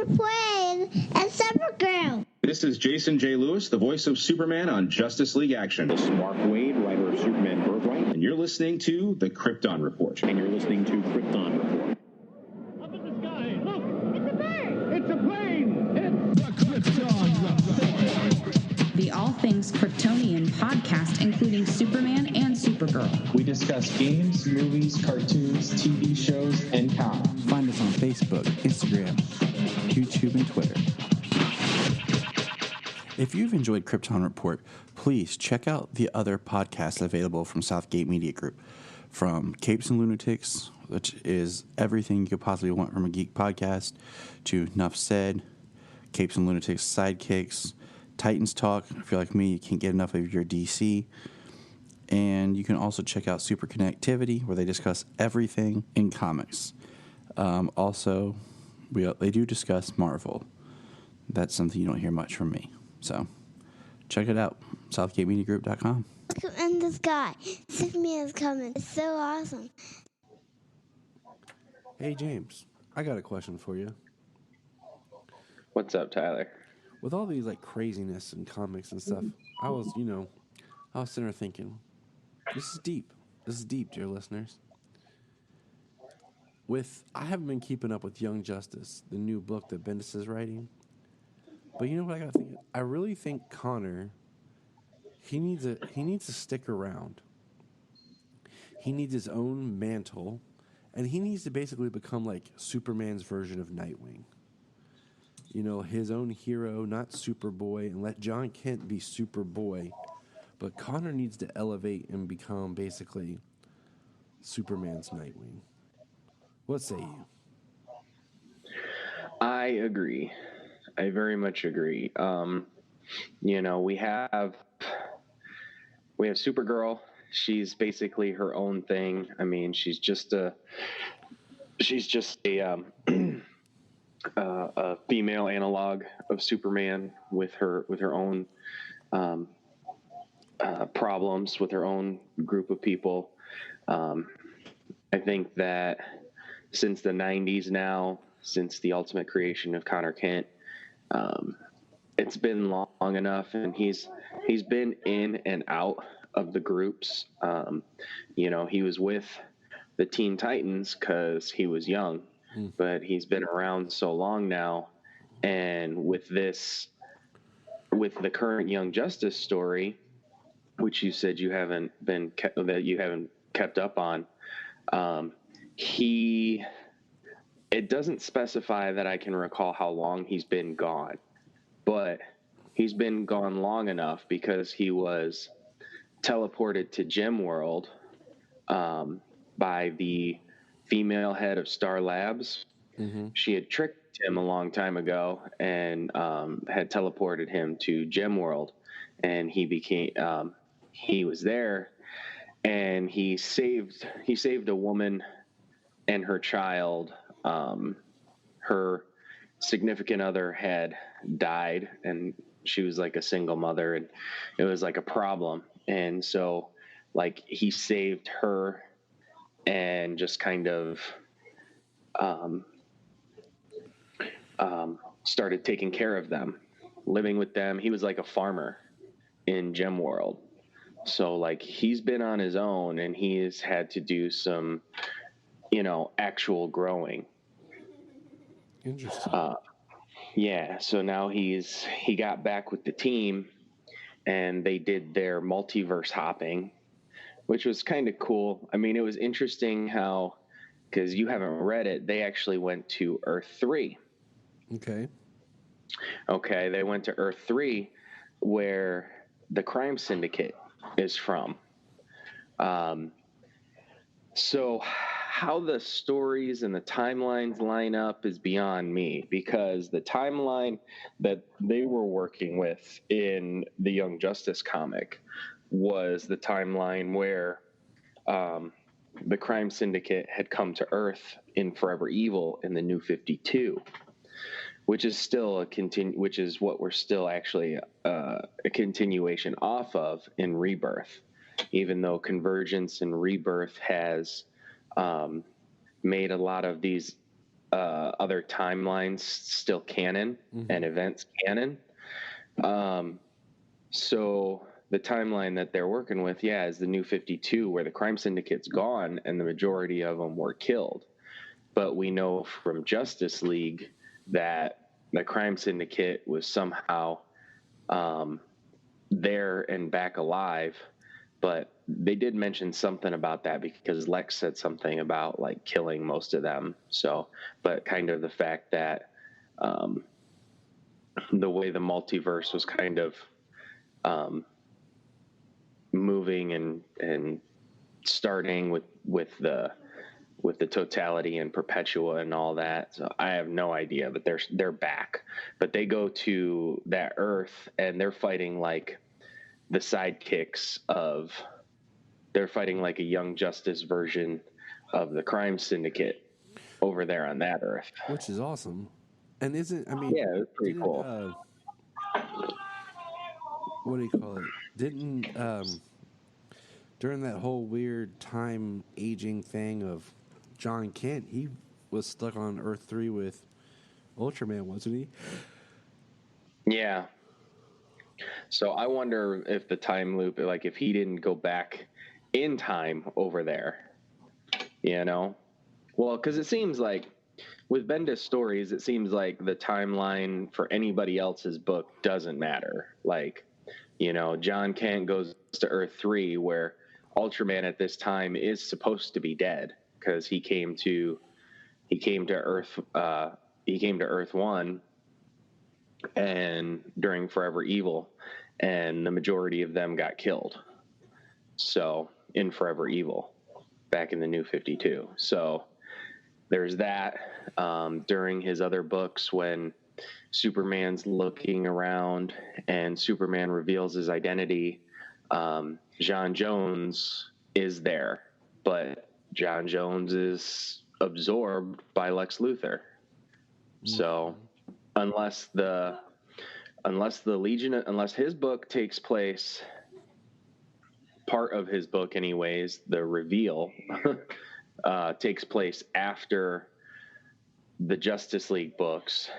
Play and Supergirl. This is Jason J. Lewis, the voice of Superman on Justice League Action. This is Mark Wade, writer of Superman Birthright. And you're listening to the Krypton Report. And you're listening to Krypton Report. Up in the sky, look! It's a bird! It's a plane! It's the Krypton Report! The All Things Kryptonian podcast, including Superman and Supergirl. We discuss games, movies, cartoons, TV shows, and comics. Find us on Facebook, Instagram, YouTube, and Twitter. If you've enjoyed Krypton Report, please check out the other podcasts available from Southgate Media Group. From Capes and Lunatics, which is everything you could possibly want from a geek podcast, to Nuff Said, Capes and Lunatics Sidekicks, Titans Talk. If you're like me, you can't get enough of your DC. And you can also check out Super Connectivity, where they discuss everything in comics. Also, they do discuss Marvel. That's something you don't hear much from me. So, check it out. SouthgateMediaGroup.com. In the sky. Superman is coming. It's so awesome. Hey, James. I got a question for you. What's up, Tyler? With all these, craziness in comics and stuff, I was sitting there thinking, this is deep. This is deep, dear listeners. I haven't been keeping up with Young Justice, the new book that Bendis is writing. But you know what I got to think? I really think Connor, he needs to stick around. He needs his own mantle, and he needs to basically become like Superman's version of Nightwing. You know, his own hero, not Superboy, and let John Kent be Superboy. But Connor needs to elevate and become basically Superman's Nightwing. What say you? I agree. I very much agree. We have Supergirl. She's basically her own thing. I mean, she's just a female analog of Superman with her own problems with her own group of people. I think that since the 90s now, since the ultimate creation of Connor Kent, it's been long enough, and he's been in and out of the groups. He was with the Teen Titans because he was young, but he's been around so long now, and with the current Young Justice story, which you said you haven't kept up on, it doesn't specify that I can recall how long he's been gone, but he's been gone long enough because he was teleported to Gem World by the female head of Star Labs. Mm-hmm. She had tricked him a long time ago and had teleported him to Gem World, and he was there, and he saved a woman and her child. Her significant other had died, and she was like a single mother, and it was like a problem. And so he saved her and just kind of started taking care of them, living with them. He was like a farmer in Gem World. So he's been on his own, and he has had to do some, actual growing. Interesting. So now he got back with the team, and they did their multiverse hopping, which was kind of cool. I mean, it was interesting how, because you haven't read it, they actually went to Earth 3. Okay, they went to Earth 3, where the crime syndicate is from. So how the stories and the timelines line up is beyond me, because the timeline that they were working with in the Young Justice comic was the timeline where the crime syndicate had come to Earth in Forever Evil in the New 52, which is still which is what we're still actually a continuation off of in Rebirth, even though Convergence and Rebirth has made a lot of these other timelines still canon and events canon. So the timeline that they're working with, is the New 52, where the crime syndicate's gone and the majority of them were killed. But we know from Justice League that the crime syndicate was somehow there and back alive. But they did mention something about that because Lex said something about like killing most of them. So, but kind of the fact that the way the multiverse was kind of moving and starting with the totality and Perpetua and all that. So I have no idea, but they're back. But they go to that Earth and they're fighting like the sidekicks of. They're fighting like a Young Justice version of the crime syndicate over there on that Earth, which is awesome. And it's pretty cool. What do you call it? Didn't during that whole weird time aging thing of John Kent, he was stuck on Earth 3 with Ultraman, wasn't he? Yeah. So I wonder if the time loop, like if he didn't go back in time over there, well, because it seems like with Bendis stories, it seems like the timeline for anybody else's book doesn't matter. Like, John Kent goes to Earth 3 where Ultraman at this time is supposed to be dead because he came to Earth 1 and during Forever Evil, and the majority of them got killed. So in Forever Evil back in the New 52. So there's that. During his other books, when Superman's looking around and Superman reveals his identity, John Jones is there, but John Jones is absorbed by Lex Luthor. So unless his book takes place, part of his book anyways, the reveal takes place after the Justice League books,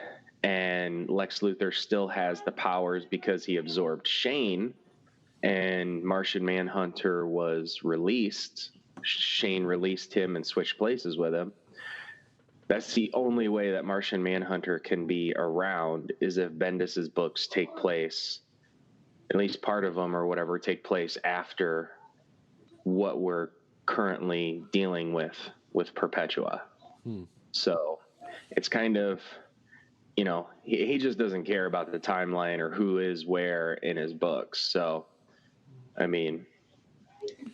and Lex Luthor still has the powers because he absorbed Shane, and Martian Manhunter was released. Shane released him and switched places with him. That's the only way that Martian Manhunter can be around, is if Bendis's books take place, at least part of them or whatever, take place after what we're currently dealing with Perpetua. So it's kind of, he just doesn't care about the timeline or who is where in his books. So, and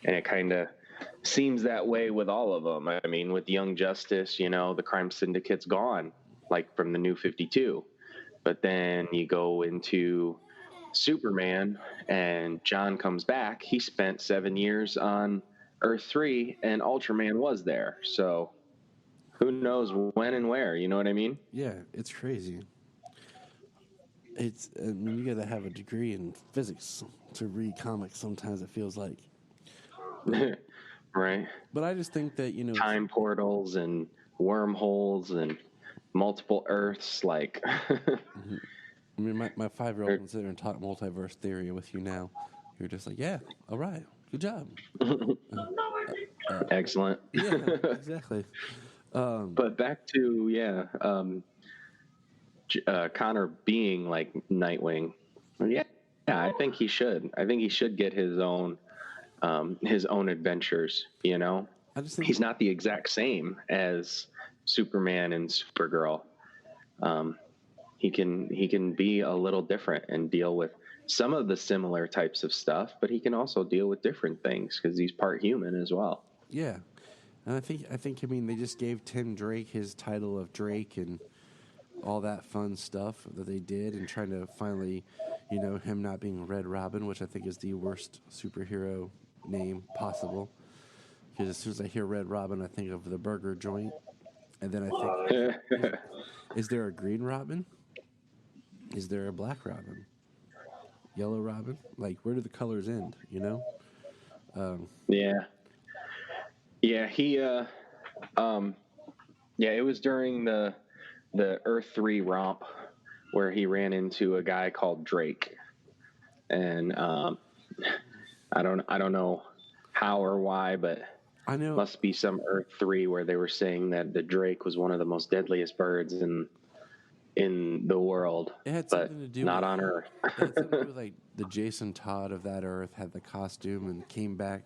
it kind of seems that way with all of them. With Young Justice, the crime syndicate's gone, like from the New 52. But then you go into Superman and John comes back. He spent 7 years on Earth 3 and Ultraman was there. So who knows when and where, you know what I mean? Yeah, it's crazy. You got to have a degree in physics to read comics. Sometimes it feels like. Right. But I just think that, time portals and wormholes and multiple Earths, like. My 5-year-old can sit there and talk multiverse theory with you now. You're just like, yeah, all right, good job. Excellent. Yeah, exactly. But back to, Connor being like Nightwing. Yeah, I think he should. I think he should get his own adventures, I just think he's not the exact same as Superman and Supergirl. He can be a little different and deal with some of the similar types of stuff, but he can also deal with different things because he's part human as well. Yeah. And I think they just gave Tim Drake his title of Drake and all that fun stuff that they did, and trying to finally, him not being Red Robin, which I think is the worst superhero name possible. Because as soon as I hear Red Robin, I think of the burger joint. And then I think, is there a Green Robin? Is there a Black Robin? Yellow Robin? Like, where do the colors end, Yeah. Yeah, he, Yeah, it was during the Earth 3 romp where he ran into a guy called Drake, and I don't know how or why, but I know. must be some Earth 3 where they were saying that the Drake was one of the most deadliest birds in the world, It had but something to do not with, on Earth. it had something to do with like the Jason Todd of that Earth had the costume and came back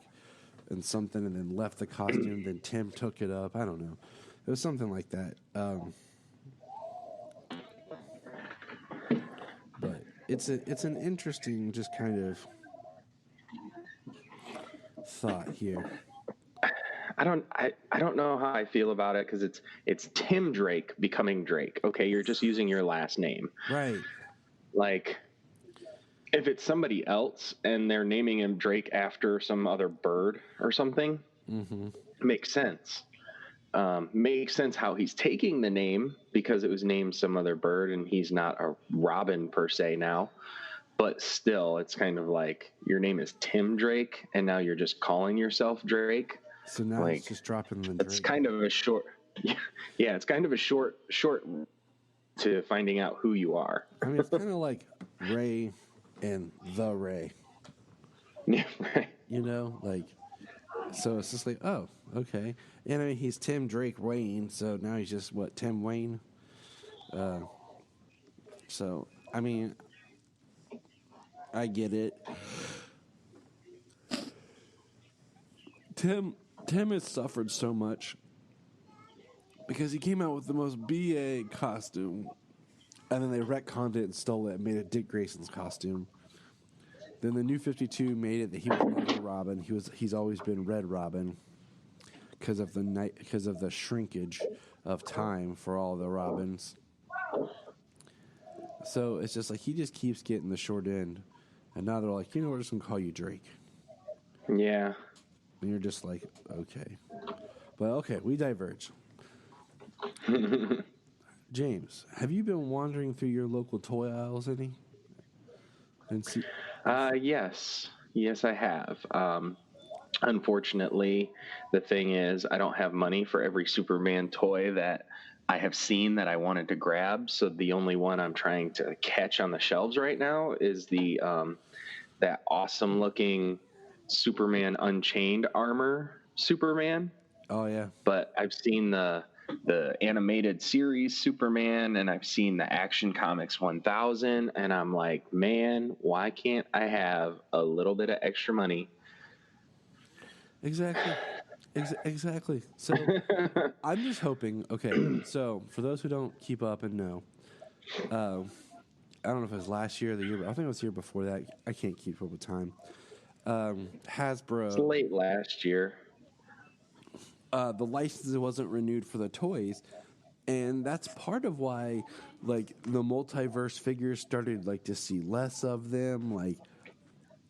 and something and then left the costume. Then Tim took it up. I don't know. It was something like that. But it's an interesting just kind of thought here. I don't know how I feel about it because it's Tim Drake becoming Drake. Okay, you're just using your last name. Right. Like, if it's somebody else and they're naming him Drake after some other bird or something, makes sense. Makes sense how he's taking the name because it was named some other bird and he's not a robin per se now. But still, it's kind of like your name is Tim Drake and now you're just calling yourself Drake. So now Like, it's just dropping the Drake. it's kind of a short, yeah, it's kind of a short to finding out who you are. I mean, it's kind of like Ray and the Ray. Yeah, right. You know, like, so it's just like, oh, okay. And I mean, he's Tim Drake Wayne, so now he's just, what, Tim Wayne? So, I mean, I get it. Tim has suffered so much because he came out with the most BA costume, and then they retconned it and stole it and made it Dick Grayson's costume. Then the New 52 made it that he was never Robin. He's always been Red Robin because of the shrinkage of time for all the Robins. So it's just like he just keeps getting the short end, and now they're like, we're just gonna call you Drake. Yeah. And you're just like, okay. But okay, we diverge. James, have you been wandering through your local toy aisles any? And see. Yes, I have. Unfortunately, the thing is, I don't have money for every Superman toy that I have seen that I wanted to grab. So the only one I'm trying to catch on the shelves right now is the that awesome looking Superman Unchained armor Superman. Oh yeah. But I've seen the animated series Superman and I've seen the Action Comics 1000 and I'm like, man, why can't I have a little bit of extra money? Exactly. Exactly. So I'm just hoping. Okay. So for those who don't keep up and know, I don't know if it was last year or the year. I think it was the year before that. I can't keep up with time. Hasbro. It's late last year. The license wasn't renewed for the toys, and that's part of why, like, the multiverse figures started like to see less of them. Like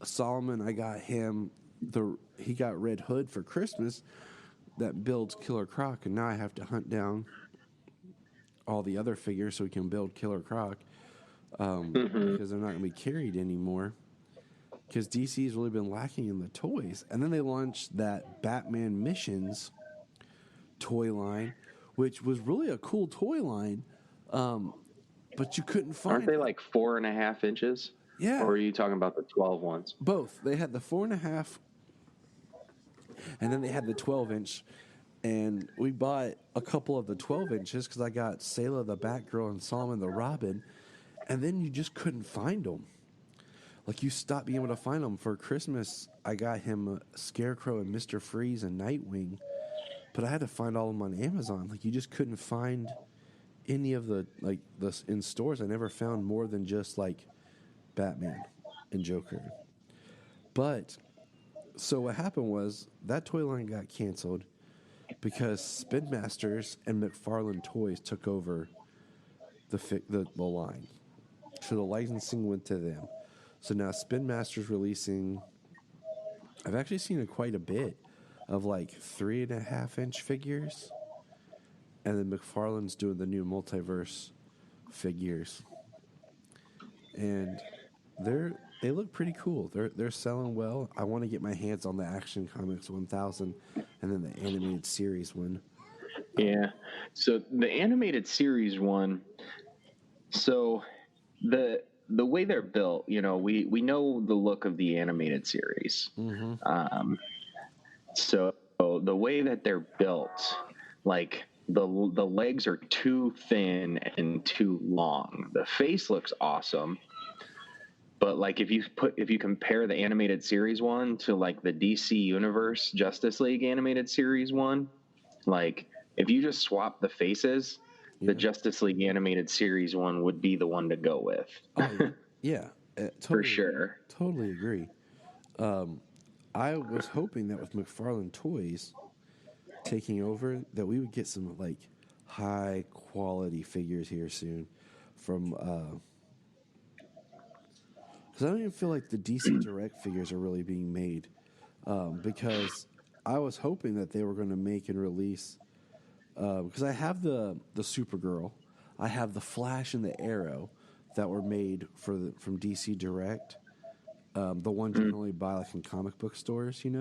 Solomon, I got him. He got Red Hood for Christmas that builds Killer Croc, and now I have to hunt down all the other figures so we can build Killer Croc because they're not going to be carried anymore. Because DC's really been lacking in the toys, and then they launched that Batman Missions toy line, which was really a cool toy line, but you couldn't find. Aren't they like 4.5 inches? Yeah. Or are you talking about the 12 ones? Both. They had the 4.5, and then they had the 12-inch. And we bought a couple of the 12 inches because I got Sayla the Batgirl and Solomon the Robin, and then you just couldn't find them. Like, you stopped being able to find them. For Christmas, I got him Scarecrow and Mr. Freeze and Nightwing, but I had to find all of them on Amazon. Like, you just couldn't find any of the in stores. I never found more than just like Batman and Joker. But so what happened was that toy line got canceled because Spin Masters and McFarlane Toys took over the line. So the licensing went to them. So now Spin Masters releasing, I've actually seen quite a bit of like 3.5-inch figures, and then McFarlane's doing the new multiverse figures, and they look pretty cool. They're selling well. I want to get my hands on the Action Comics 1000 and then the animated series one. Yeah. So the animated series one. So the way they're built, we know the look of the animated series. So the way that they're built, like the legs are too thin and too long. The face looks awesome, but like if you compare the animated series one to like the DC Universe Justice League animated series one, like if you just swap the faces, the Justice League animated series one would be the one to go with. Yeah, totally, For sure. Totally agree. I was hoping that with McFarlane Toys taking over, that we would get some like high quality figures here soon from. Because I don't even feel like the DC Direct figures are really being made. Because I was hoping that they were going to make and release. Because I have the Supergirl, I have the Flash and the Arrow that were made from DC Direct. The ones you can only buy like in comic book stores, Okay.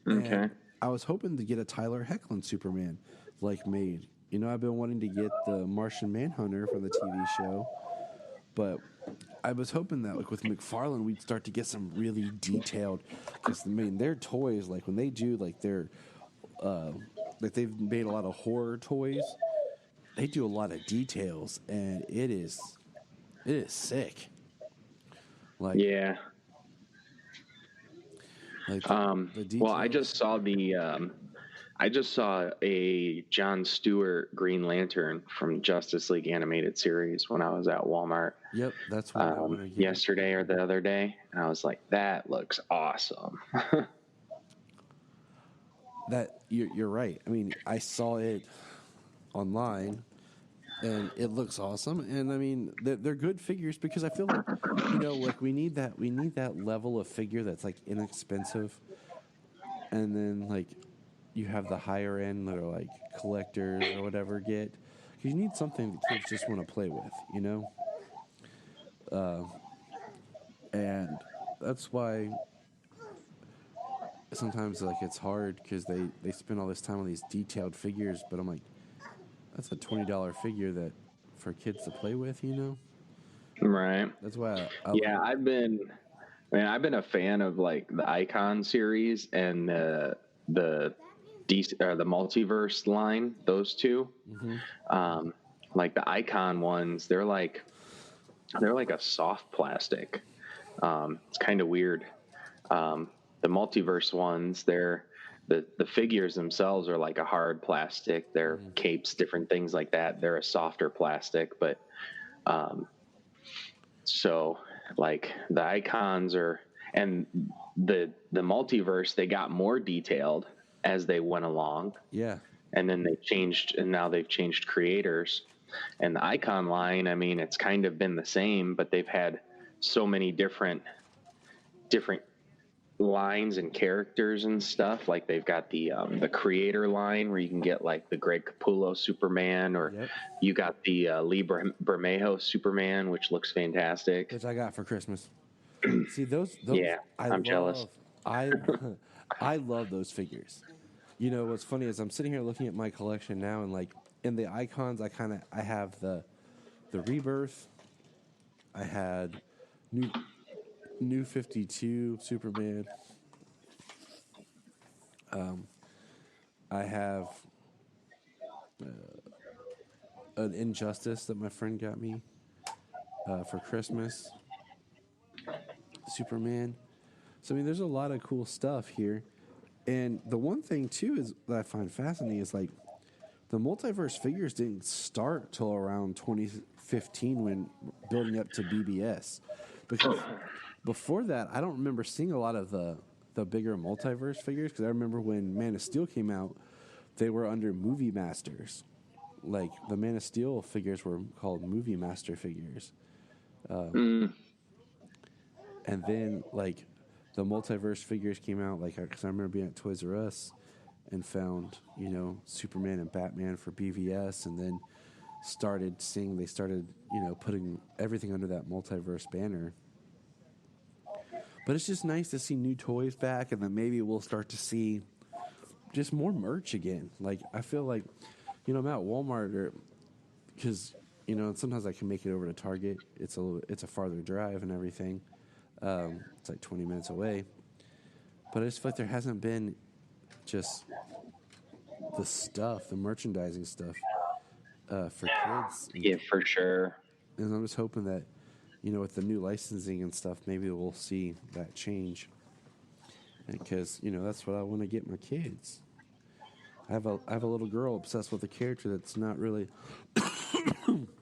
And I was hoping to get a Tyler Hoechlin Superman like made. I've been wanting to get the Martian Manhunter from the TV show, but I was hoping that like with McFarlane we'd start to get some really detailed, because their toys, like when they do like their like they've made a lot of horror toys, they do a lot of details, and it is sick. Like Yeah. like the details. Well, I just saw a Jon Stewart Green Lantern from Justice League animated series when I was at Walmart. Yep, that's what I want to get. Yesterday or the other day, and I was like, that looks awesome. That you're right. I mean, I saw it online, and it looks awesome. And I mean, they're good figures, because I feel like like we need that level of figure that's like inexpensive, and then like you have the higher end that are like collectors or whatever get, because you need something that kids just want to play with, and that's why sometimes like it's hard, because they spend all this time on these detailed figures, but I'm like, that's a $20 figure that for kids to play with, Right. That's why I've been a fan of like the Icon series and the multiverse line. Those two, like the Icon ones, they're like a soft plastic. It's kind of weird. The multiverse ones, the figures themselves are like a hard plastic. They're capes, different things like that. They're a softer plastic, but so like the Icons and the multiverse, they got more detailed as they went along. Yeah. And then now they've changed creators. And the Icon line, I mean, it's kind of been the same, but they've had so many different lines and characters and stuff. Like they've got the creator line where you can get like the Greg Capullo Superman, or you got the Lee Bermejo Superman, which looks fantastic. Which I got for Christmas. See those Yeah, I'm jealous. I love those figures. What's funny is I'm sitting here looking at my collection now, and like in the Icons, I have the Rebirth. I had New 52 Superman. I have an Injustice that my friend got me for Christmas. Superman. So I mean, there's a lot of cool stuff here, and the one thing too is that I find fascinating is like the multiverse figures didn't start till around 2015 when building up to BBS, because before that I don't remember seeing a lot of the bigger multiverse figures, because I remember when Man of Steel came out, they were under Movie Masters. Like the Man of Steel figures were called Movie Master figures. And then, like, the multiverse figures came out, like, because I remember being at Toys R Us and found, Superman and Batman for BVS, and then they started, putting everything under that multiverse banner. But it's just nice to see new toys back, and then maybe we'll start to see just more merch again. Like I feel like, I'm at Walmart because sometimes I can make it over to Target. It's a farther drive and everything. It's like 20 minutes away, but I just feel like there hasn't been just the merchandising stuff for kids. Yeah, for sure. And I'm just hoping that, with the new licensing and stuff, maybe we'll see that change. Because, that's what I want to get my kids. I have a little girl obsessed with a character that's not really,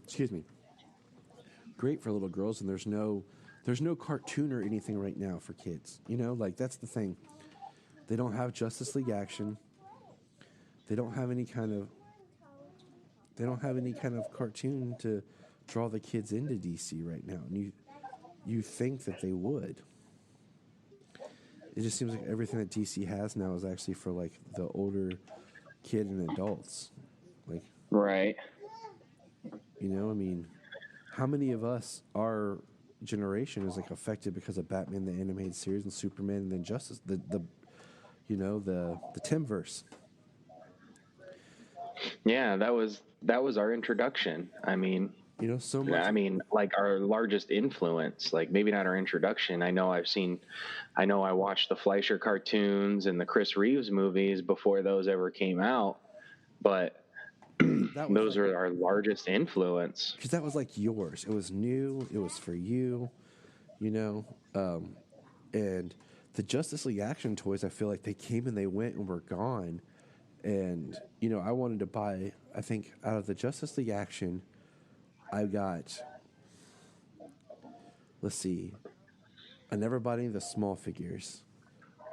excuse me, great for little girls, and there's no cartoon or anything right now for kids. Like that's the thing. They don't have Justice League action. They don't have any kind of cartoon to draw the kids into DC right now. And you think that they would. It just seems like everything that DC has now is actually for like the older kid and adults. Like, right. How many of us, our generation is like affected because of Batman the animated series and Superman and then Justice the Timverse. Yeah, that was our introduction. So much. Like our largest influence, like maybe not our introduction. I know I watched the Fleischer cartoons and the Chris Reeves movies before those ever came out, but those are our largest influence. Because that was like yours. It was new. It was for you, and the Justice League action toys, I feel like they came and they went and were gone. And, I wanted to buy, I think, out of the Justice League action, I got, let's see, I never bought any of the small figures,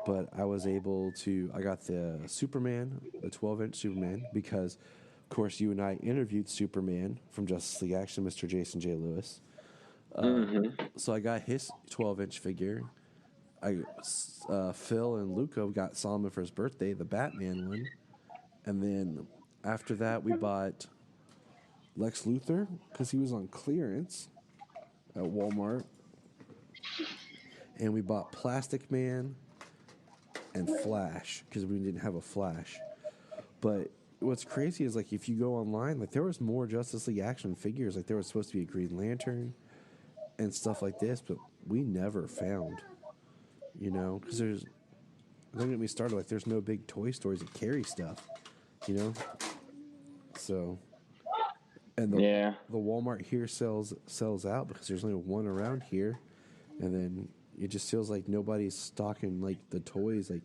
but I got the Superman, the 12-inch Superman, because, of course, you and I interviewed Superman from Justice League Action, Mr. Jason J. Lewis. So I got his 12-inch figure. Phil and Luca got Solomon for his birthday, the Batman one. And then after that, we bought Lex Luthor because he was on clearance at Walmart. And we bought Plastic Man and Flash because we didn't have a Flash. But what's crazy is, like, if you go online, like, there was more Justice League action figures. Like, there was supposed to be a Green Lantern and stuff like this, but we never found, because don't get me started, like, there's no big toy stores that carry stuff. So, and the Walmart here sells out because there's only one around here, and then it just feels like nobody's stocking like the toys. Like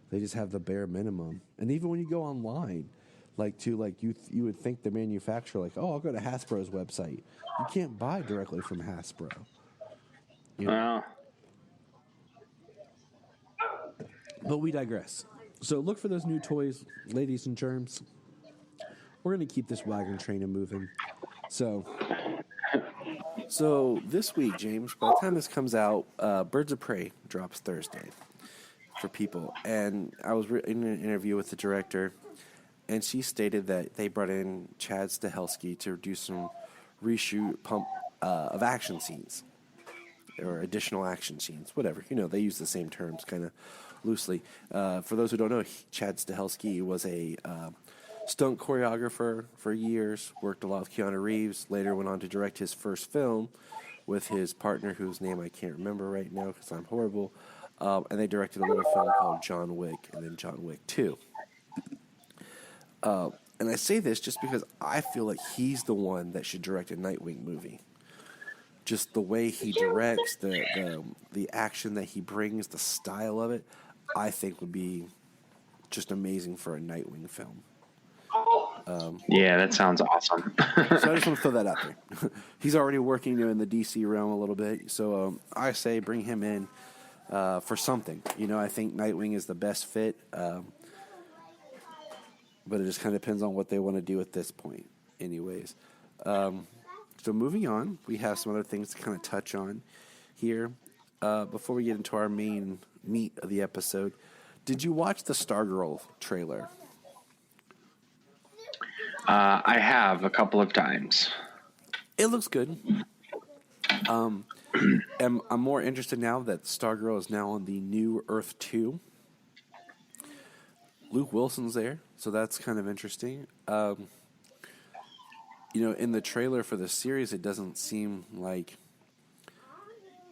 they just have the bare minimum. And even when you go online, you would think the manufacturer, like, oh, I'll go to Hasbro's website. You can't buy directly from Hasbro. But we digress. So look for those new toys, ladies and germs. We're going to keep this wagon train moving. So this week, James, by the time this comes out, Birds of Prey drops Thursday for people. And I was in an interview with the director, and she stated that they brought in Chad Stahelski to do some reshoot of action scenes or additional action scenes, whatever. They use the same terms kind of loosely. For those who don't know, Chad Stahelski was a stunt choreographer for years, worked a lot with Keanu Reeves, later went on to direct his first film with his partner, whose name I can't remember right now because I'm horrible, and they directed a little film called John Wick and then John Wick 2. And I say this just because I feel like he's the one that should direct a Nightwing movie. Just the way he directs, the action that he brings, the style of it, I think would be just amazing for a Nightwing film. Yeah, that sounds awesome. So I just want to throw that out there. He's already working in the DC realm a little bit, so I say bring him in for something. I think Nightwing is the best fit, but it just kind of depends on what they want to do at this point. Anyways, so moving on, we have some other things to kind of touch on here. Before we get into our main meat of the episode, did you watch the Stargirl trailer? I have a couple of times. It looks good. I'm more interested now that Stargirl is now on the new Earth 2. Luke Wilson's there, so that's kind of interesting. In the trailer for the series, it doesn't seem like...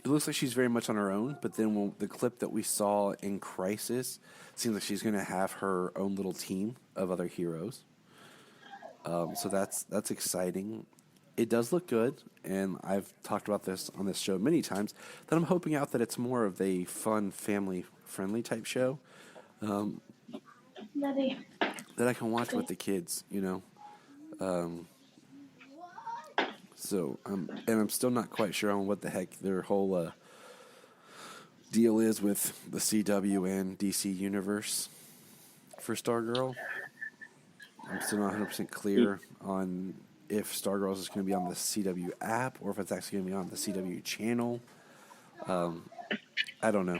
It looks like she's very much on her own, but then the clip that we saw in Crisis seems like she's going to have her own little team of other heroes. So that's exciting. It does look good, and I've talked about this on this show many times, that I'm hoping out that it's more of a fun, family-friendly type show that I can watch with the kids, So, I'm still not quite sure on what the heck their whole deal is with the CW and DC universe for Stargirl. I'm still not 100% clear on if Stargirl is going to be on the CW app or if it's actually going to be on the CW channel. I don't know,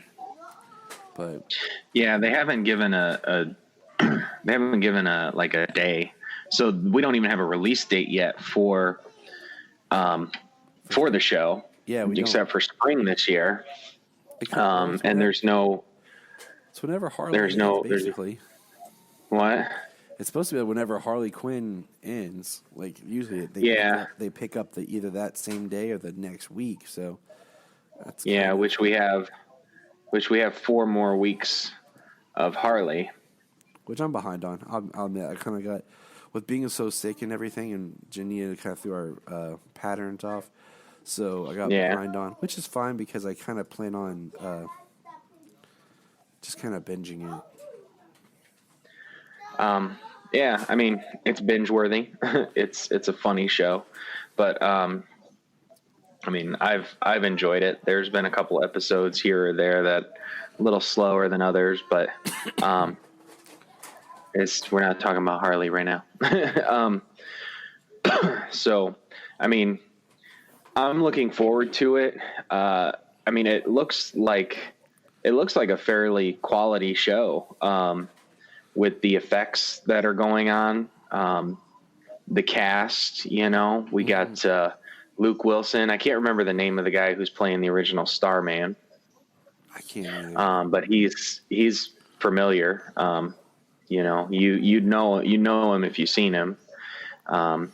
but yeah, they haven't given a day, so we don't even have a release date yet for the show. Yeah, we except don't. for spring this year. And there's no. It's whenever Harley. There's no basically. What? It's supposed to be whenever Harley Quinn ends. Like usually they pick up either that same day or the next week. So that's which we have 4 more weeks of Harley, which I'm behind on. I'll admit I kind of got with being so sick and everything, and Jania kind of threw our patterns off. So I got behind on, which is fine because I kind of plan on just kind of binging it. Yeah, I mean, it's binge worthy. it's a funny show, but I mean, I've enjoyed it. There's been a couple episodes here or there that a little slower than others, but we're not talking about Harley right now. So, I mean, I'm looking forward to it. I mean, it looks like a fairly quality show. With the effects that are going on, the cast, we got Luke Wilson. I can't remember the name of the guy who's playing the original Starman. I can't either. But he's familiar. You know him if you've seen him. And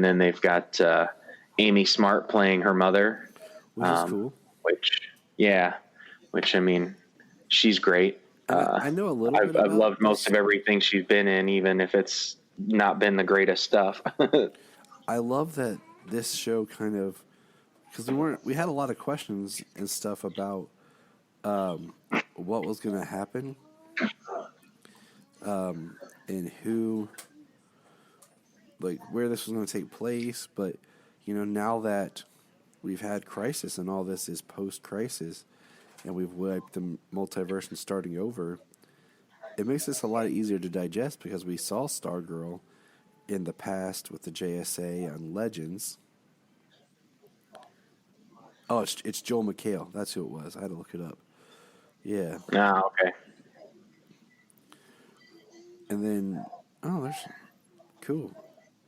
then they've got Amy Smart playing her mother, which is cool. Which I mean, she's great. I know a little bit. I've loved most of everything she's been in, even if it's not been the greatest stuff. I love that this show kind of, because we had a lot of questions and stuff about what was going to happen, and who, like where this was going to take place. But now that we've had Crisis and all this is post-Crisis, and we've wiped the multiverse and starting over, it makes this a lot easier to digest because we saw Stargirl in the past with the JSA on Legends. Oh, it's Joel McHale. That's who it was. I had to look it up. Yeah. Ah, okay. And then, there's cool.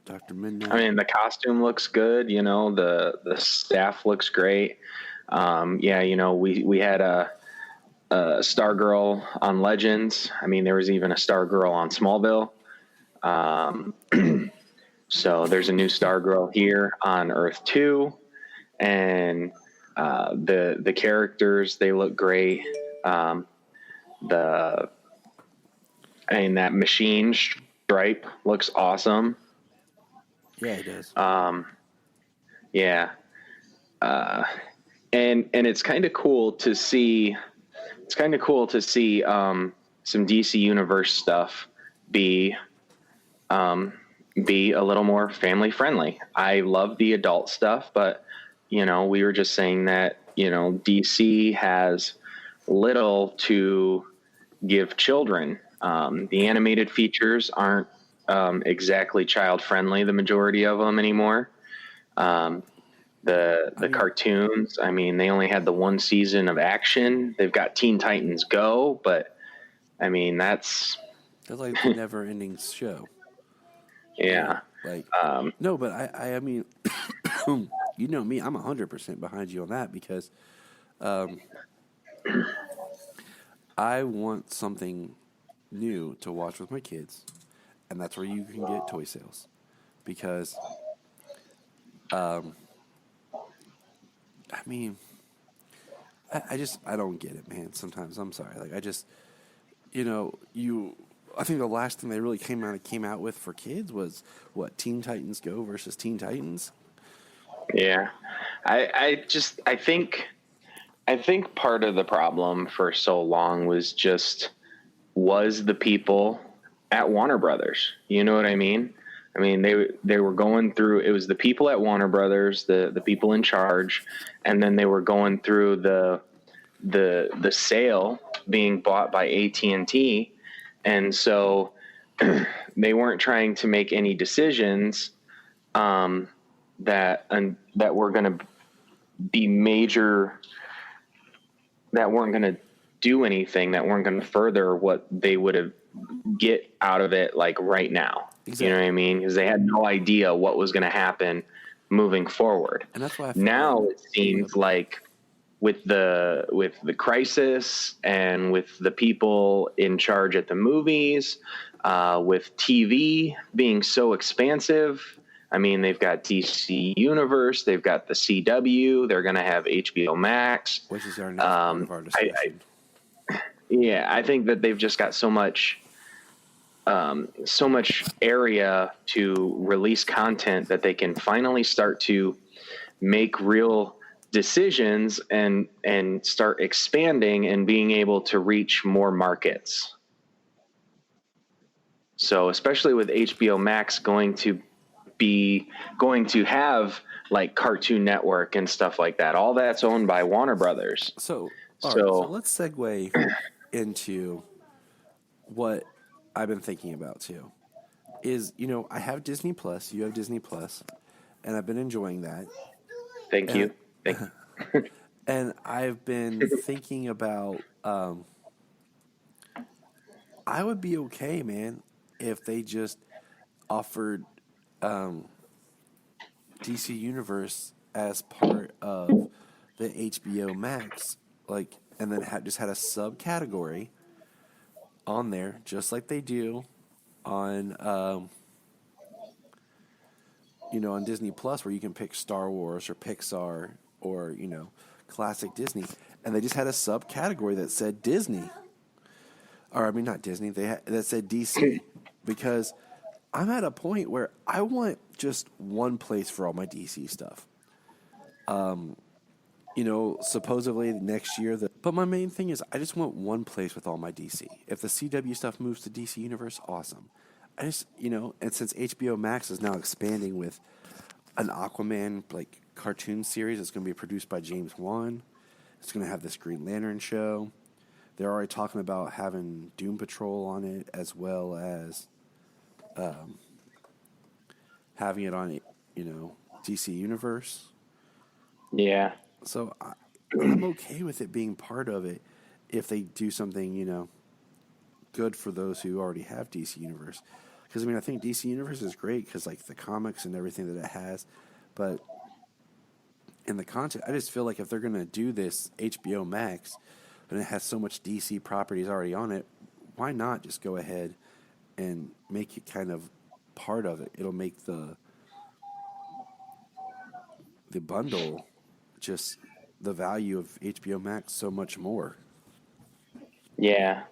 Dr. Midnight. I mean, the costume looks good. The staff looks great. We had a Stargirl on Legends. I mean, there was even a Stargirl on Smallville. So there's a new Stargirl here on Earth 2, and the characters, they look great. That Machine Stripe looks awesome. Yeah, it does. Yeah. And it's kind of cool to see. It's kind of cool to see some DC Universe stuff be a little more family friendly. I love the adult stuff, but we were just saying that DC has little to give children. The animated features aren't exactly child friendly, the majority of them anymore. The cartoons, I mean, they only had the one season of Action. They've got Teen Titans Go, but I mean, that's like a never ending show. Yeah. No, but I mean, me, I'm 100% behind you on that because I want something new to watch with my kids, and that's where you can get toy sales. Because, I mean, I don't get it, man. Sometimes I'm sorry. Like, I just, I think the last thing they really came out with for kids was what, Teen Titans Go versus Teen Titans. Yeah, I think part of the problem for so long was the people at Warner Brothers. You know what I mean? I mean, they were going through, it was the people at Warner Brothers, the people in charge, and then they were going through the sale being bought by AT&T. And so they weren't trying to make any decisions that were going to be major, that weren't going to do anything, that weren't going to further what they would have get out of it, like right now. Exactly. You know what I mean? Because they had no idea what was going to happen moving forward. And that's why now it seems like with the crisis and with the people in charge at the movies, with TV being so expansive. I mean, they've got DC Universe, they've got the CW, they're going to have HBO Max, which is our next part of our discussion. I think that they've just got so much area to release content that they can finally start to make real decisions and start expanding and being able to reach more markets. So especially with HBO Max going to have like Cartoon Network and stuff like that, all that's owned by Warner Brothers. So let's segue into what I've been thinking about too. Is, I have Disney Plus, you have Disney Plus, and I've been enjoying that. Thank you. And I've been thinking about, I would be okay, man, if they just offered DC Universe as part of the HBO Max, and then just had a subcategory on there, just like they do on on Disney Plus, where you can pick Star Wars or Pixar or classic Disney, and they just had a subcategory that said Disney, or I mean not Disney, that said DC, because I'm at a point where I want just one place for all my DC stuff. Supposedly next year, but my main thing is I just want one place with all my DC. If the CW stuff moves to DC Universe, awesome. I just, and since HBO Max is now expanding with an Aquaman cartoon series that's going to be produced by James Wan, it's going to have this Green Lantern show. They're already talking about having Doom Patrol on it, as well as having it on, DC Universe. Yeah. So I'm okay with it being part of it if they do something, good for those who already have DC Universe. Because, I think DC Universe is great because, the comics and everything that it has. But in the content, I just feel like if they're going to do this HBO Max, and it has so much DC properties already on it, why not just go ahead and make it kind of part of it? It'll make the bundle, just the value of HBO Max, so much more. Yeah.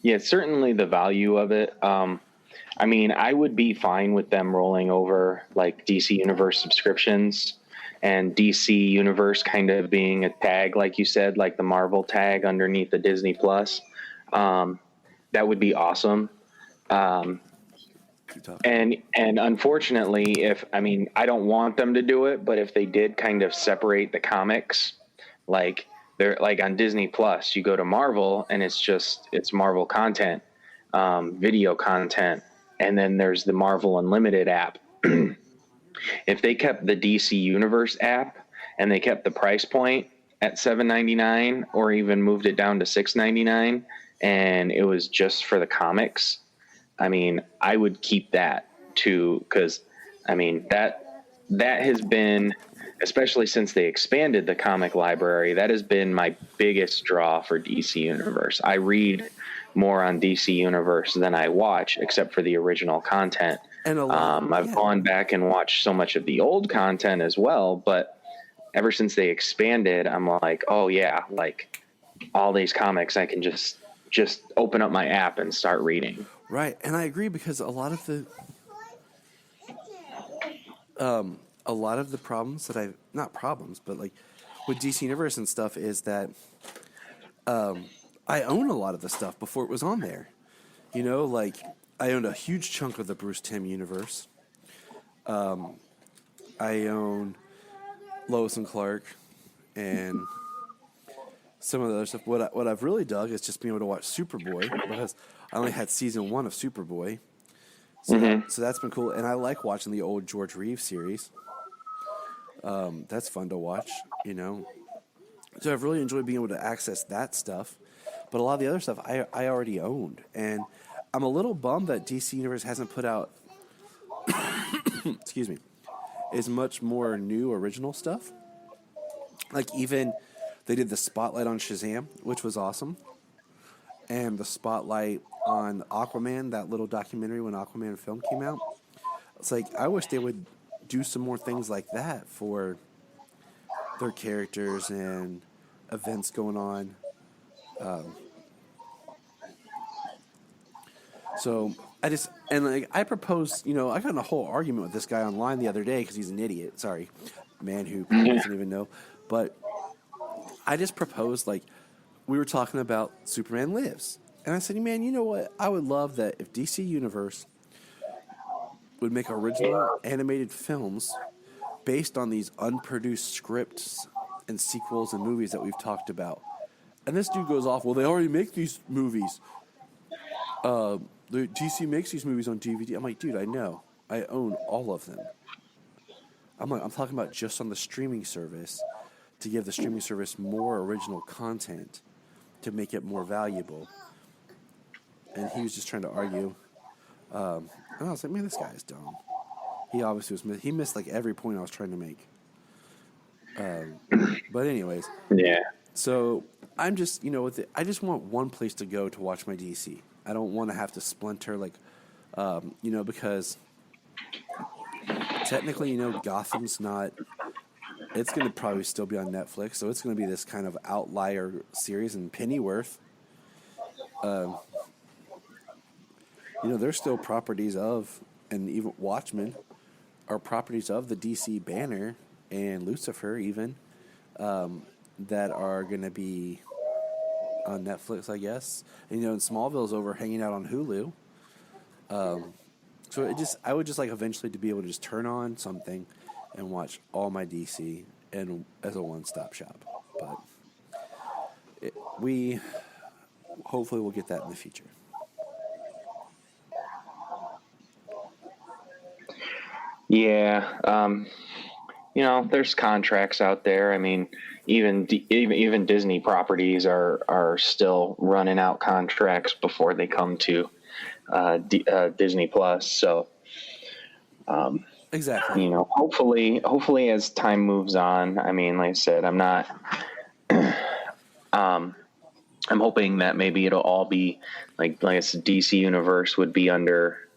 Yeah, certainly the value of it. I would be fine with them rolling over DC Universe subscriptions and DC Universe kind of being a tag, like you said, like the Marvel tag underneath the Disney Plus. That would be awesome. And unfortunately, I don't want them to do it, but if they did kind of separate the comics, they're on Disney Plus, you go to Marvel and it's Marvel content, video content. And then there's the Marvel Unlimited app. If they kept the DC Universe app and they kept the price point at $7.99 or even moved it down to $6.99 and it was just for the comics, I would keep that too, because that has been, especially since they expanded the comic library, that has been my biggest draw for DC Universe. I read more on DC Universe than I watch, except for the original content. And I've gone back and watched so much of the old content as well, but ever since they expanded, I'm like, oh yeah, like all these comics, I can just open up my app and start reading. Right, and I agree, because a lot of the problems that not problems, but like with DC Universe and stuff is that I own a lot of the stuff before it was on there. You know, like I owned a huge chunk of the Bruce Timm universe. I own Lois and Clark and some of the other stuff. What I've really dug is just being able to watch Superboy, because I only had season 1 of Superboy. So, so that's been cool. And I like watching the old George Reeves series. That's fun to watch, you know. So I've really enjoyed being able to access that stuff. But a lot of the other stuff I already owned. And I'm a little bummed that DC Universe hasn't put out, excuse me, as much more new original stuff. Like even they did the spotlight on Shazam, which was awesome. And the spotlight on Aquaman, that little documentary when Aquaman film came out. It's like, I wish they would do some more things like that for their characters and events going on. So I proposed, you know, I got in a whole argument with this guy online the other day because he's an idiot. Sorry, man who doesn't even know. But I just proposed, like, we were talking about Superman Lives. And I said, man, you know what? I would love that if DC Universe would make original animated films based on these unproduced scripts and sequels and movies that we've talked about. And this dude goes off, well, they already make these movies. The DC makes these movies on DVD. I'm like, dude, I know. I own all of them. I'm talking about just on the streaming service, to give the streaming service more original content to make it more valuable. And he was just trying to argue. And I was like, man, this guy is dumb. He obviously he missed like every point I was trying to make. But anyways. Yeah. So I'm just, you know, I just want one place to go to watch my DC. I don't want to have to splinter, like, you know, because technically, you know, Gotham's not, it's going to probably still be on Netflix, so it's going to be this kind of outlier series. And Pennyworth, you know, they're still properties of, and even Watchmen are properties of the DC banner, and Lucifer even, that are going to be on Netflix, I guess. And, you know, and Smallville's over hanging out on Hulu. So I would just like eventually to be able to just turn on something and watch all my DC and as a one-stop shop. But we hopefully will get that in the future. Yeah, you know, there's contracts out there. I mean, even Disney properties are still running out contracts before they come to Disney Plus. So, exactly. You know, hopefully as time moves on. I mean, like I said, I'm not. I'm hoping that maybe it'll all be like I said, DC Universe would be under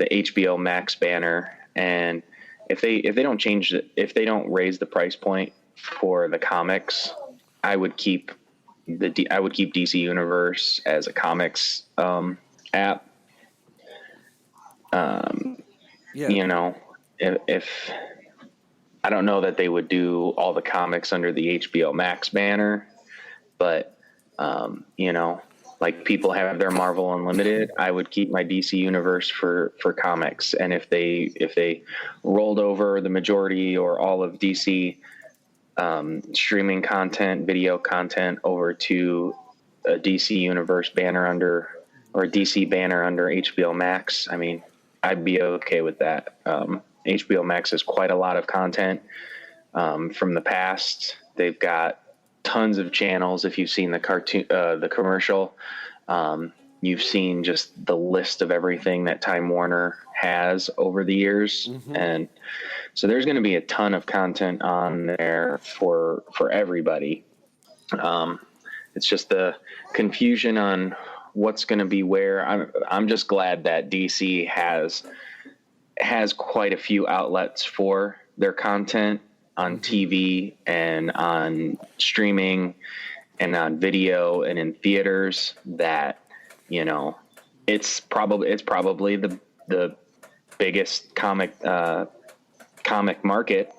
the HBO Max banner. And if they don't if they don't raise the price point for the comics, I would keep DC Universe as a comics app. Yeah. You know, if I don't know that they would do all the comics under the HBO Max banner, but you know, like people have their Marvel Unlimited, I would keep my DC Universe for comics. And if they rolled over the majority or all of DC streaming content, video content over to a DC Universe banner under, or a DC banner under HBO Max, I mean, I'd be okay with that. HBO Max has quite a lot of content from the past. They've got tons of channels. If you've seen the cartoon, the commercial, you've seen just the list of everything that Time Warner has over the years. And so there's going to be a ton of content on there for everybody. It's just the confusion on what's going to be where. I'm just glad that DC has quite a few outlets for their content on TV and on streaming and on video and in theaters, that, you know, it's probably the biggest comic market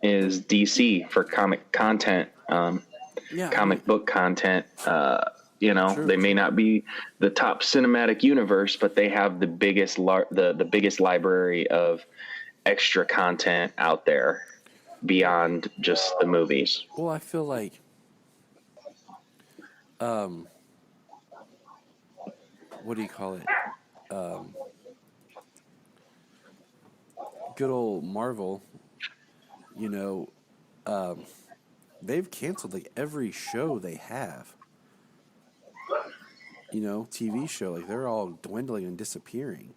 is DC for comic content, comic book content. You know, they may not be the top cinematic universe, but they have the biggest the biggest library of extra content out there beyond just the movies. Well, I feel like what do you call it? Good old Marvel, you know, they've canceled like every show they have. You know, TV show, like they're all dwindling and disappearing.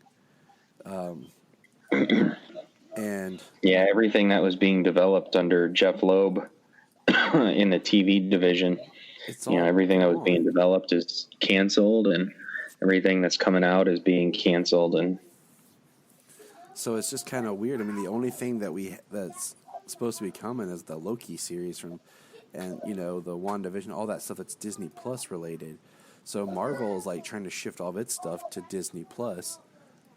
And yeah, everything that was being developed under Jeff Loeb in the TV division, you know, everything that was being developed is canceled, and everything that's coming out is being canceled. And so it's just kind of weird. I mean, the only thing that's supposed to be coming is the Loki series from, and you know, the WandaVision, all that stuff that's Disney Plus related. So Marvel is like trying to shift all of its stuff to Disney Plus.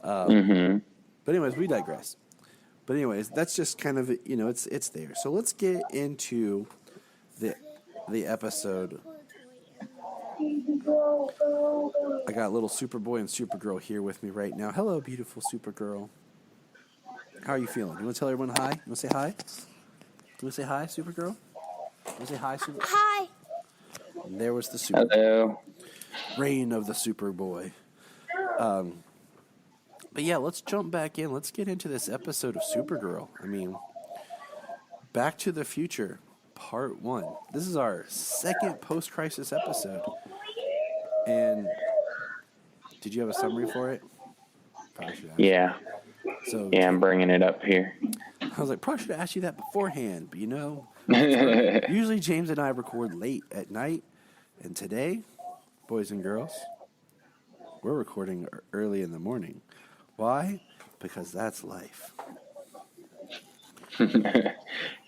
But anyways, we digress. But anyways, that's just kind of, you know, it's there. So let's get into the episode. I got little Superboy and Supergirl here with me right now. Hello, beautiful Supergirl. How are you feeling? You want to tell everyone hi? You want to say hi? You want to say hi, Supergirl? You want to say hi, Supergirl? Hi. And there was the Supergirl. hello. Reign of the Superboy. But yeah, let's jump back in. Let's get into this episode of Supergirl. I mean, Back to the Future, Part 1. This is our second post-crisis episode. And did you have a summary for it? Probably should ask. Yeah. So Yeah, I'm bringing it up here. I was like, probably should have asked you that beforehand. But you know, usually James and I record late at night. And today, boys and girls, we're recording early in the morning. Why? Because that's life.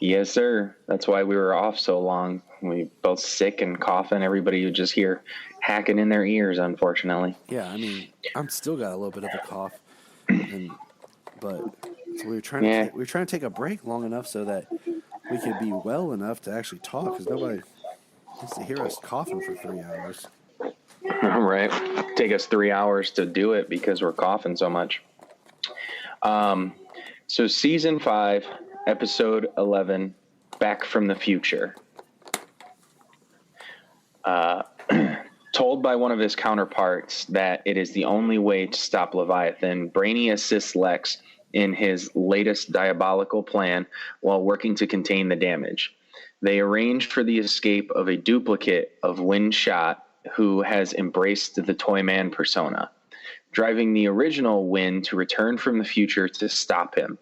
Yes, sir. That's why we were off so long. We both sick and coughing. Everybody would just hear hacking in their ears, unfortunately. Yeah, I mean, I'm still got a little bit of a cough, but so we were trying to take a break long enough so that we could be well enough to actually talk, because nobody wants to hear us coughing for 3 hours. Right. Take us 3 hours to do it because we're coughing so much. So season 5, episode 11, Back from the Future. Told by one of his counterparts that it is the only way to stop Leviathan, Brainy assists Lex in his latest diabolical plan while working to contain the damage. They arrange for the escape of a duplicate of Win-Shot, who has embraced the Toyman persona, driving the original Win to return from the future to stop him.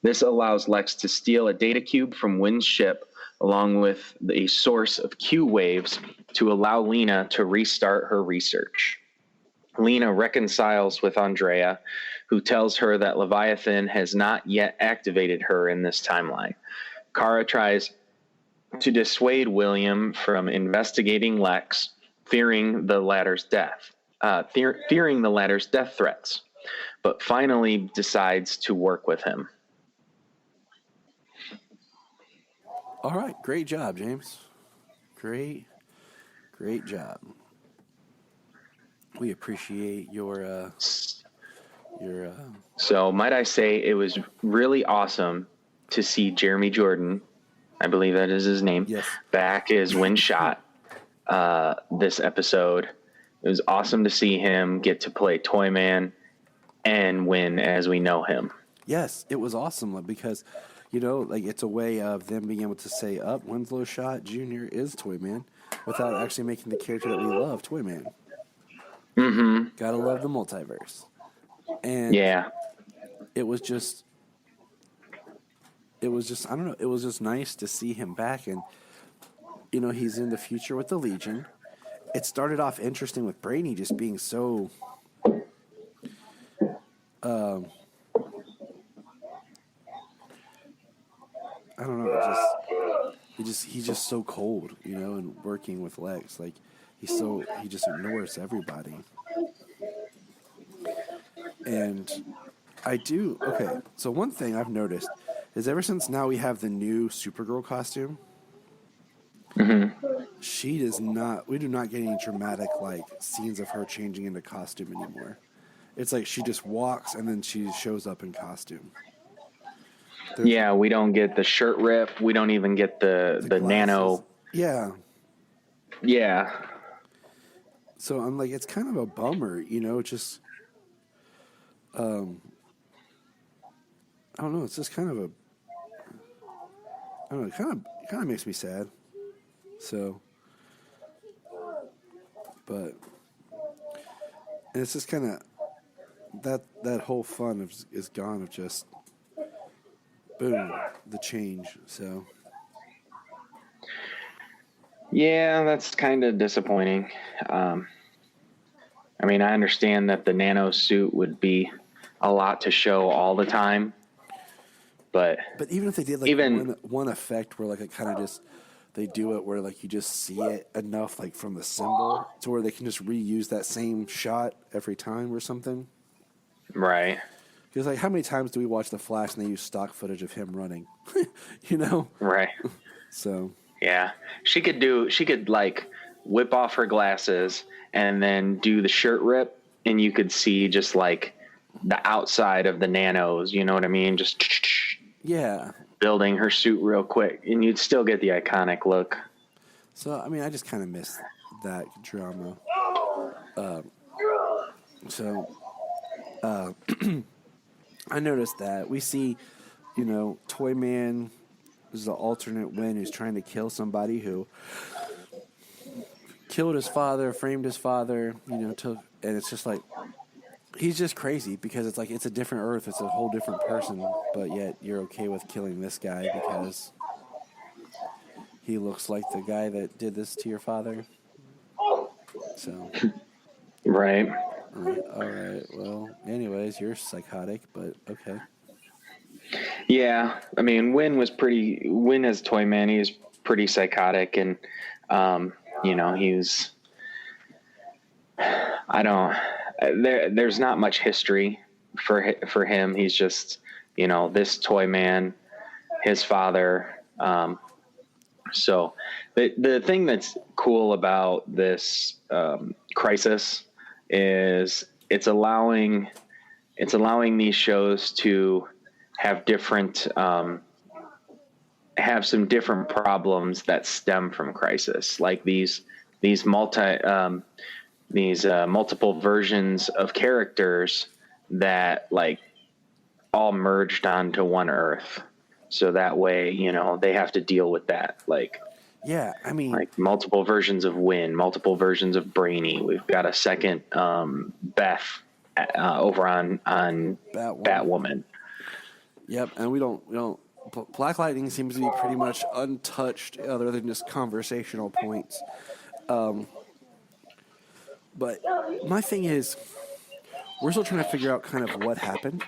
This allows Lex to steal a data cube from Win's ship, along with a source of Q waves, to allow Lena to restart her research. Lena reconciles with Andrea, who tells her that Leviathan has not yet activated her in this timeline. Kara tries to dissuade William from investigating Lex, fearing the latter's death threats, but finally decides to work with him. All right, great job, James. Great job. We appreciate your. So might I say it was really awesome to see Jeremy Jordan, I believe that is his name, yes, back as Win-Shot this episode. It was awesome to see him get to play Toyman and Win as we know him. Yes, it was awesome because, you know, like it's a way of them being able to say, Winslow Shot Jr. is Toyman without actually making the character that we love Toyman. Mm-hmm. Gotta love the multiverse. And Yeah. it was just I don't know, it was just nice to see him back, and he's in the future with the Legion. It started off interesting with Brainy just being so I don't know, he's just so cold, and working with Lex, like he just ignores everybody. And so one thing I've noticed is ever since now we have the new Supergirl costume, we do not get any dramatic like scenes of her changing into costume anymore. It's like she just walks and then she shows up in costume. Yeah, we don't get the shirt rip. We don't even get the nano. Yeah. Yeah. So I'm like, it's kind of a bummer, just I don't know. It's just kind of it kind of makes me sad. So, but and it's just kind of that whole fun is gone of just boom, the change. So, yeah, that's kind of disappointing. I mean, I understand that the nano suit would be a lot to show all the time, but even if they did like one effect where like it kind of just they do it where like you just see it enough like from the symbol to where they can just reuse that same shot every time or something. Right. Because like how many times do we watch The Flash and they use stock footage of him running? Right. So yeah, she could like whip off her glasses and then do the shirt rip, and you could see just like the outside of the nanos, you know what I mean? Just building her suit real quick, and you'd still get the iconic look. So I mean, I just kind of miss that drama. I noticed that we see, Toyman is the alternate Win who's trying to kill somebody who killed his father, framed his father, and it's just like he's just crazy because it's like it's a different Earth, it's a whole different person, but yet you're okay with killing this guy because he looks like the guy that did this to your father. So, right. All right. Well, anyways, you're psychotic, but okay. Yeah, I mean, Win as Toyman, he was pretty psychotic, and he's. There's not much history for him. He's just, this Toyman, his father. So the thing that's cool about this crisis is it's allowing these shows to have have some different problems that stem from crisis, like these multiple versions of characters that like all merged onto one Earth. So that way, they have to deal with that. Like, yeah, I mean, like multiple versions of Win, multiple versions of Brainy. We've got a second Beth over on Batwoman. Yep, and we don't. Black Lightning seems to be pretty much untouched, other than just conversational points. But my thing is, we're still trying to figure out kind of what happened.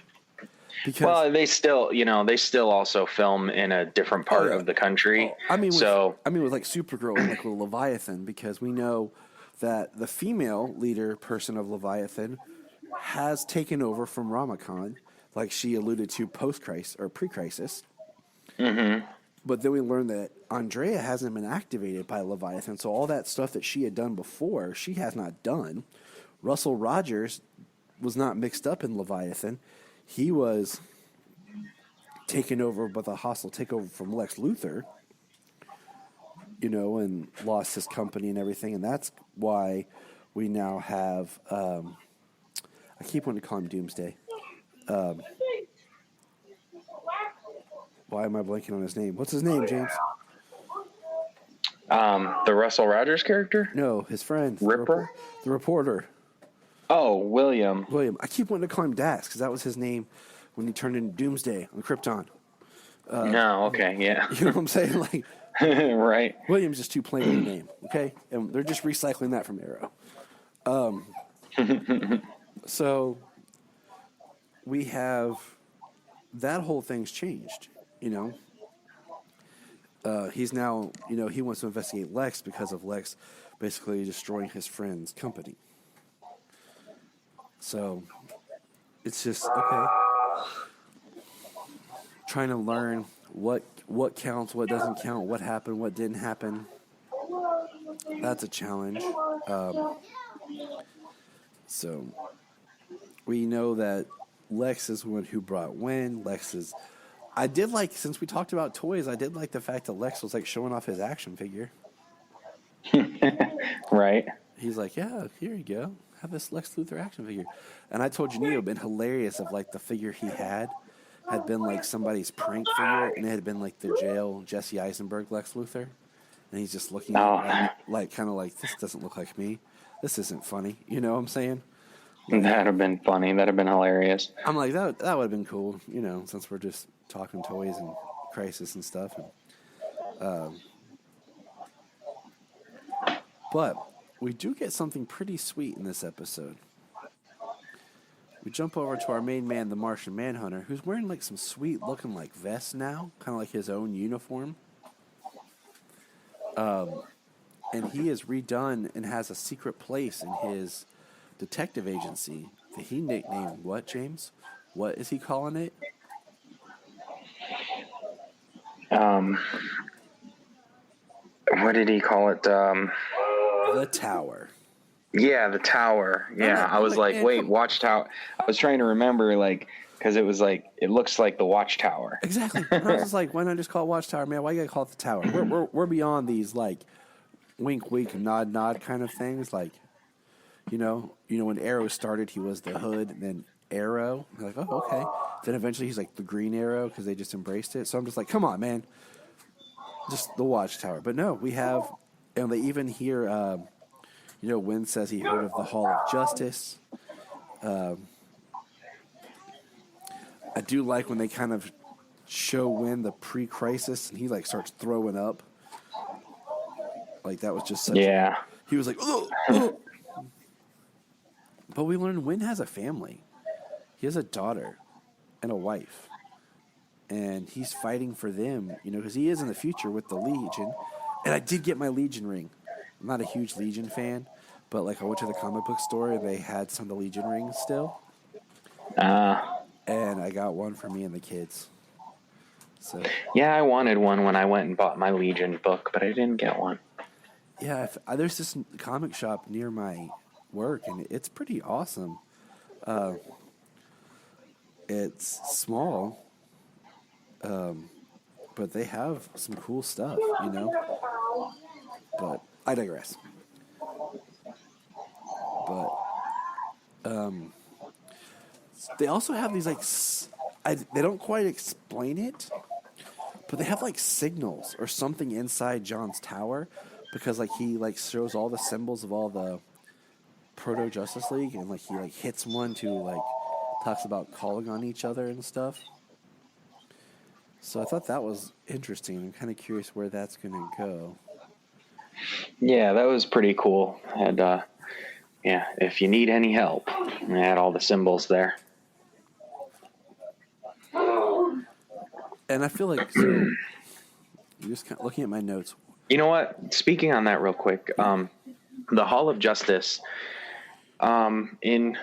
Because, they still also film in a different part of the country. With like Supergirl and like with Leviathan, because we know that the female leader person of Leviathan has taken over from Ramakon, like she alluded to post-crisis or pre-crisis. Mm-hmm. But then we learned that Andrea hasn't been activated by Leviathan, so all that stuff that she had done before, she has not done. Russell Rogers was not mixed up in Leviathan. He was taken over by the hostile takeover from Lex Luthor, and lost his company and everything. And that's why we now have, I keep wanting to call him Doomsday. Why am I blanking on his name? What's his name, James? The Russell Rogers character? No, his friend. Ripper? The reporter. Oh, William. William. I keep wanting to call him Dax because that was his name when he turned into Doomsday on Krypton. No, okay, yeah. You know what I'm saying? Like, right. William's just too plain of a name, okay? And they're just recycling that from Arrow. So we have that whole thing's changed, you know. He's now, you know, he wants to investigate Lex because of Lex basically destroying his friend's company. So it's just, okay, trying to learn what counts, what doesn't count, what happened, what didn't happen. That's a challenge. So we know that Lex is the one who brought Wynn. I did like, since we talked about toys, I did like the fact that Lex was like showing off his action figure. Right. He's like, yeah, here you go. Have this Lex Luthor action figure. And I told you, it would have been hilarious if like the figure he had been like somebody's prank figure, and it had been like the jail Jesse Eisenberg Lex Luthor. And he's just looking at like kind of like, this doesn't look like me. This isn't funny. You know what I'm saying? That'd have been funny. That'd have been hilarious. I'm like, that would have been cool, you know, since we're just talking toys and Crisis and stuff. And, but we do get something pretty sweet in this episode. We jump over to our main man, the Martian Manhunter, who's wearing like some sweet looking like vest now, kind of like his own uniform. And he is redone and has a secret place in his detective agency that he nicknamed what, James? What is he calling it? What did he call it? The Tower. Yeah, the Tower. Yeah, I was like, wait, Watchtower. I was trying to remember, like, because it was like, it looks like the Watchtower. Exactly. And I was just like, why not just call it Watchtower, man? Why you gotta call it the Tower? We're beyond these like wink, wink, nod, nod kind of things. Like, you know, when Arrow started, he was the Hood, and then Arrow. You're like, oh, okay. Then eventually he's like the Green Arrow because they just embraced it. So I'm just like, come on, man, just the Watchtower. But no, we have, and they even hear, you know, Wynn says he heard of the Hall of Justice. I do like when they kind of show Wynn the pre-crisis, and he like starts throwing up. Like that was just such. Yeah. He was like, oh. But we learned Wynn has a family. He has a daughter and a wife. And he's fighting for them, you know, because he is in the future with the Legion. And I did get my Legion ring. I'm not a huge Legion fan, but like I went to the comic book store and they had some of the Legion rings still. And I got one for me and the kids. So yeah, I wanted one when I went and bought my Legion book, but I didn't get one. Yeah, there's this comic shop near my work, and it's pretty awesome. It's small, but they have some cool stuff, you know. But I digress. But they also have these like they don't quite explain it, but they have like signals or something inside John's tower, because like he like shows all the symbols of all the Proto Justice League, and like he like hits one to like talks about calling on each other and stuff. So I thought that was interesting. I'm kind of curious where that's going to go. Yeah, that was pretty cool. And yeah, if you need any help, I had all the symbols there. And I feel like, so, I'm just kind of looking at my notes. You know what? Speaking on that real quick, the Hall of Justice, in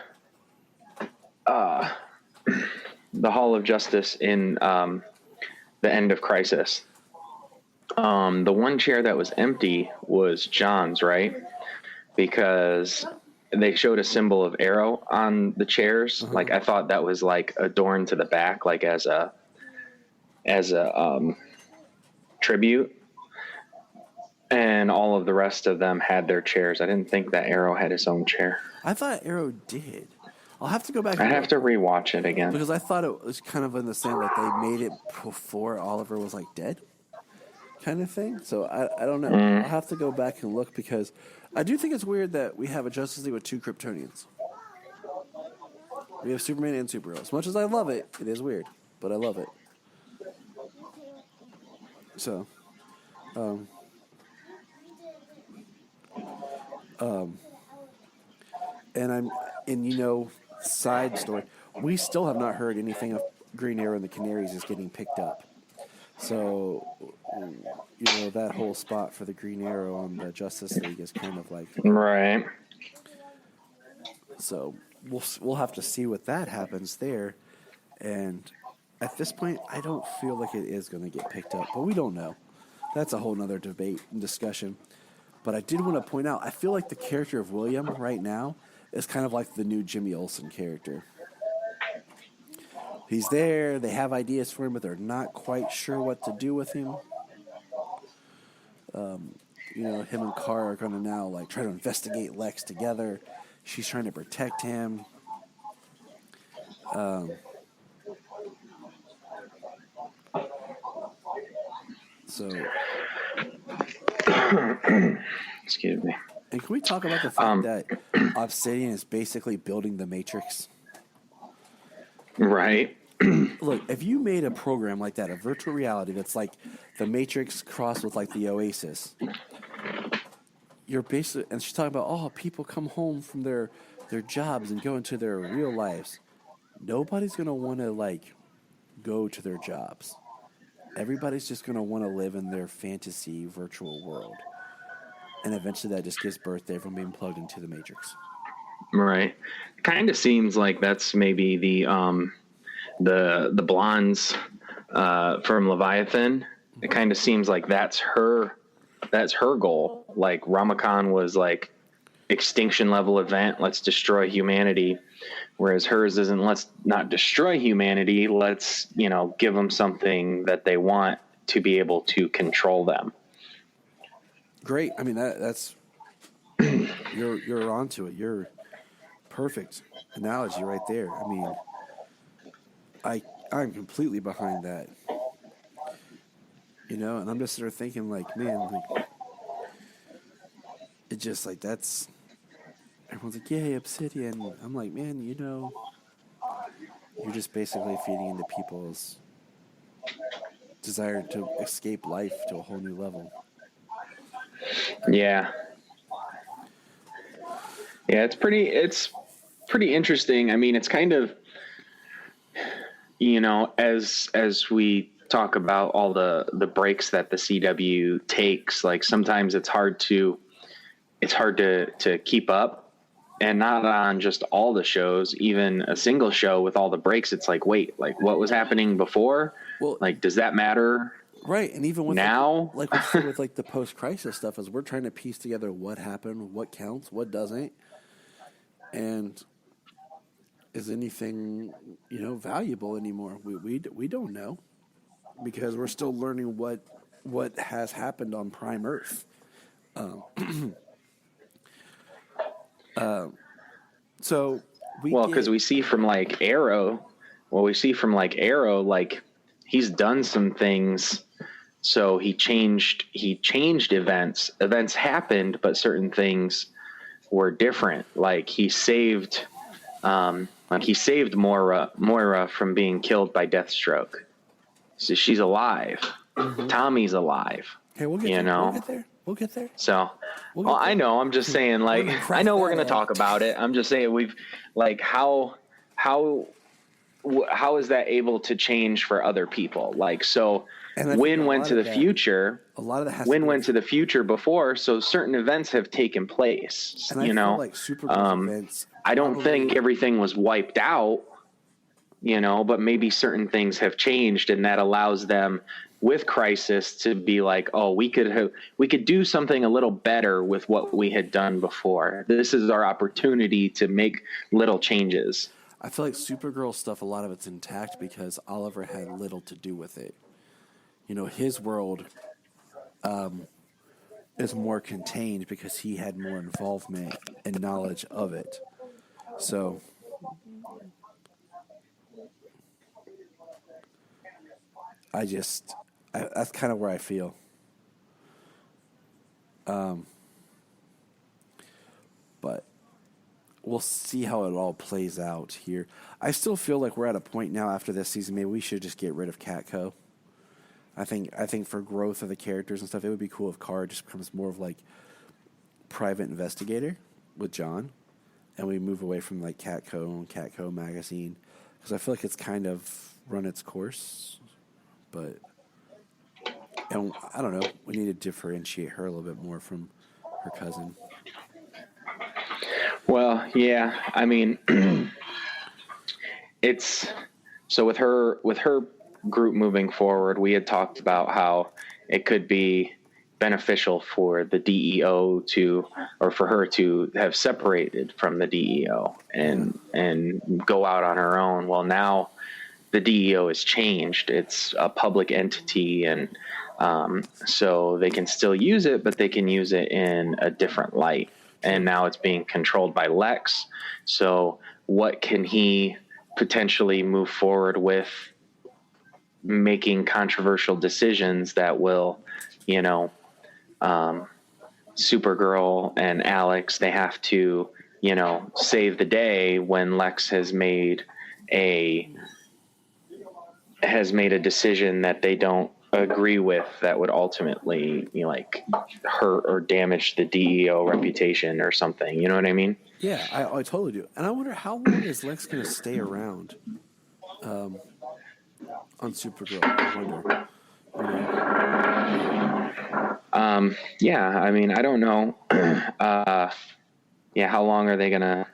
the Hall of Justice in the end of Crisis, the one chair that was empty was John's, right? Because they showed a symbol of Arrow on the chairs. Uh-huh. Like I thought that was like adorned to the back, like as a tribute. And all of the rest of them had their chairs. I didn't think that Arrow had his own chair. I thought Arrow did. I'll have to go back. I'd have to rewatch it again. Because I thought it was kind of in the same, like they made it before Oliver was like dead kind of thing. So I don't know. I'll have to go back and look, because I do think it's weird that we have a Justice League with two Kryptonians. We have Superman and Supergirl. As much as I love it, it is weird, but I love it. So, and side story, we still have not heard anything of Green Arrow and the Canaries is getting picked up. So, that whole spot for the Green Arrow on the Justice League is kind of like Right. So we'll have to see what that happens there. And at this point, I don't feel like it is going to get picked up, but we don't know. That's a whole nother debate and discussion. But I did want to point out, I feel like the character of William right now is kind of like the new Jimmy Olsen character. He's there, they have ideas for him, but they're not quite sure what to do with him. Him and Kara are going to now try to investigate Lex together. She's trying to protect him. Excuse me. And can we talk about the fact that Obsidian is basically building the Matrix? Right. Look, if you made a program like that, a virtual reality that's like the Matrix crossed with the Oasis, you're basically, and she's talking about, people come home from their jobs and go into their real lives. Nobody's going to want to go to their jobs. Everybody's just going to want to live in their fantasy virtual world. And eventually that just gives birth to everyone being plugged into the Matrix. Right. Kind of seems like that's maybe the blondes from Leviathan. It kind of seems like that's her goal. Like Ramakan was extinction level event, let's destroy humanity, whereas hers isn't let's not destroy humanity, let's give them something that they want to be able to control them. Great. I mean that's you're onto it. You're perfect analogy right there. I mean, I'm completely behind that. And I'm just sort of thinking it just that's everyone's like, yay, Obsidian. I'm like, man, you're just basically feeding into people's desire to escape life to a whole new level. Yeah, it's pretty interesting. I mean, it's kind of, as we talk about all the breaks that the CW takes, sometimes it's hard to keep up, and not on just all the shows, even a single show with all the breaks. It's wait, what was happening before? Well, does that matter? Right. And even with now, with the post-crisis stuff, as we're trying to piece together what happened, what counts, what doesn't, and is anything valuable anymore? We don't know, because we're still learning what has happened on Prime Earth. So because we see from Arrow, he's done some things. So he changed events. Events happened, but certain things were different. He saved Moira from being killed by Deathstroke. So she's alive. Mm-hmm. Tommy's alive. Hey, we'll get there. We'll get there. So, I know. I'm just saying, I know we're going to talk about it. I'm just saying we've how is that able to change for other people? Wynn went to the future. A lot of that Wynn went to the future before, so certain events have taken place. And I feel like Supergirl events. I don't think everything was wiped out, but maybe certain things have changed, and that allows them with Crisis to be we could do something a little better with what we had done before. This is our opportunity to make little changes. I feel like Supergirl stuff, a lot of it's intact because Oliver had little to do with it. His world is more contained because he had more involvement and knowledge of it. So that's kind of where I feel. But we'll see how it all plays out here. I still feel like we're at a point now after this season. Maybe we should just get rid of Catco. I think for growth of the characters and stuff, it would be cool if Kara just becomes more of like private investigator with John, and we move away from like Catco and Catco magazine, because I feel like it's kind of run its course. But and I don't know. We need to differentiate her a little bit more from her cousin. Well, yeah. I mean, it's so with her group moving forward. We had talked about how it could be beneficial for the DEO or for her to have separated from the DEO and go out on her own. Well, now the DEO has changed. It's a public entity, and so they can still use it, but they can use it in a different light. And now it's being controlled by Lex. So what can he potentially move forward with, making controversial decisions that will, Supergirl and Alex, they have to, save the day when Lex has made a decision that they don't agree with, that would ultimately hurt or damage the DEO reputation or something. You know what I mean? Yeah, I totally do. And I wonder, how long is Lex going to stay around on Supergirl? I wonder. Yeah, I mean, I don't know. How long are they going to...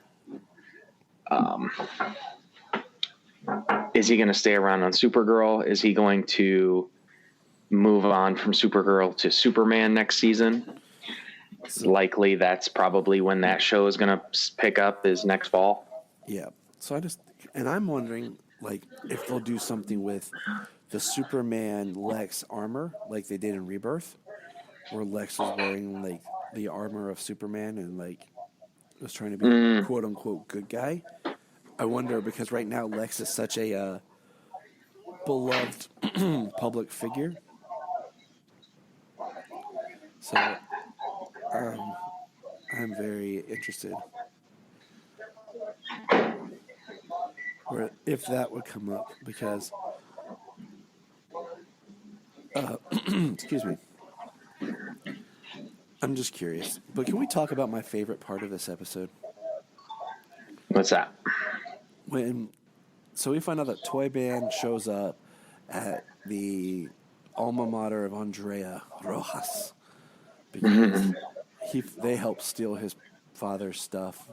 is he going to stay around on Supergirl? Is he going to move on from Supergirl to Superman next season? Likely that's probably when that show is going to pick up, is next fall. Yeah. So I'm wondering, if they'll do something with the Superman Lex armor like they did in Rebirth, where Lex was wearing the armor of Superman and was trying to be quote unquote good guy. I wonder, because right now Lex is such a beloved public figure. So I'm very interested, or if that would come up, because excuse me, I'm just curious. But can we talk about my favorite part of this episode? What's that? So we find out that Toy Band shows up at the alma mater of Andrea Rojas, because they helped steal his father's stuff,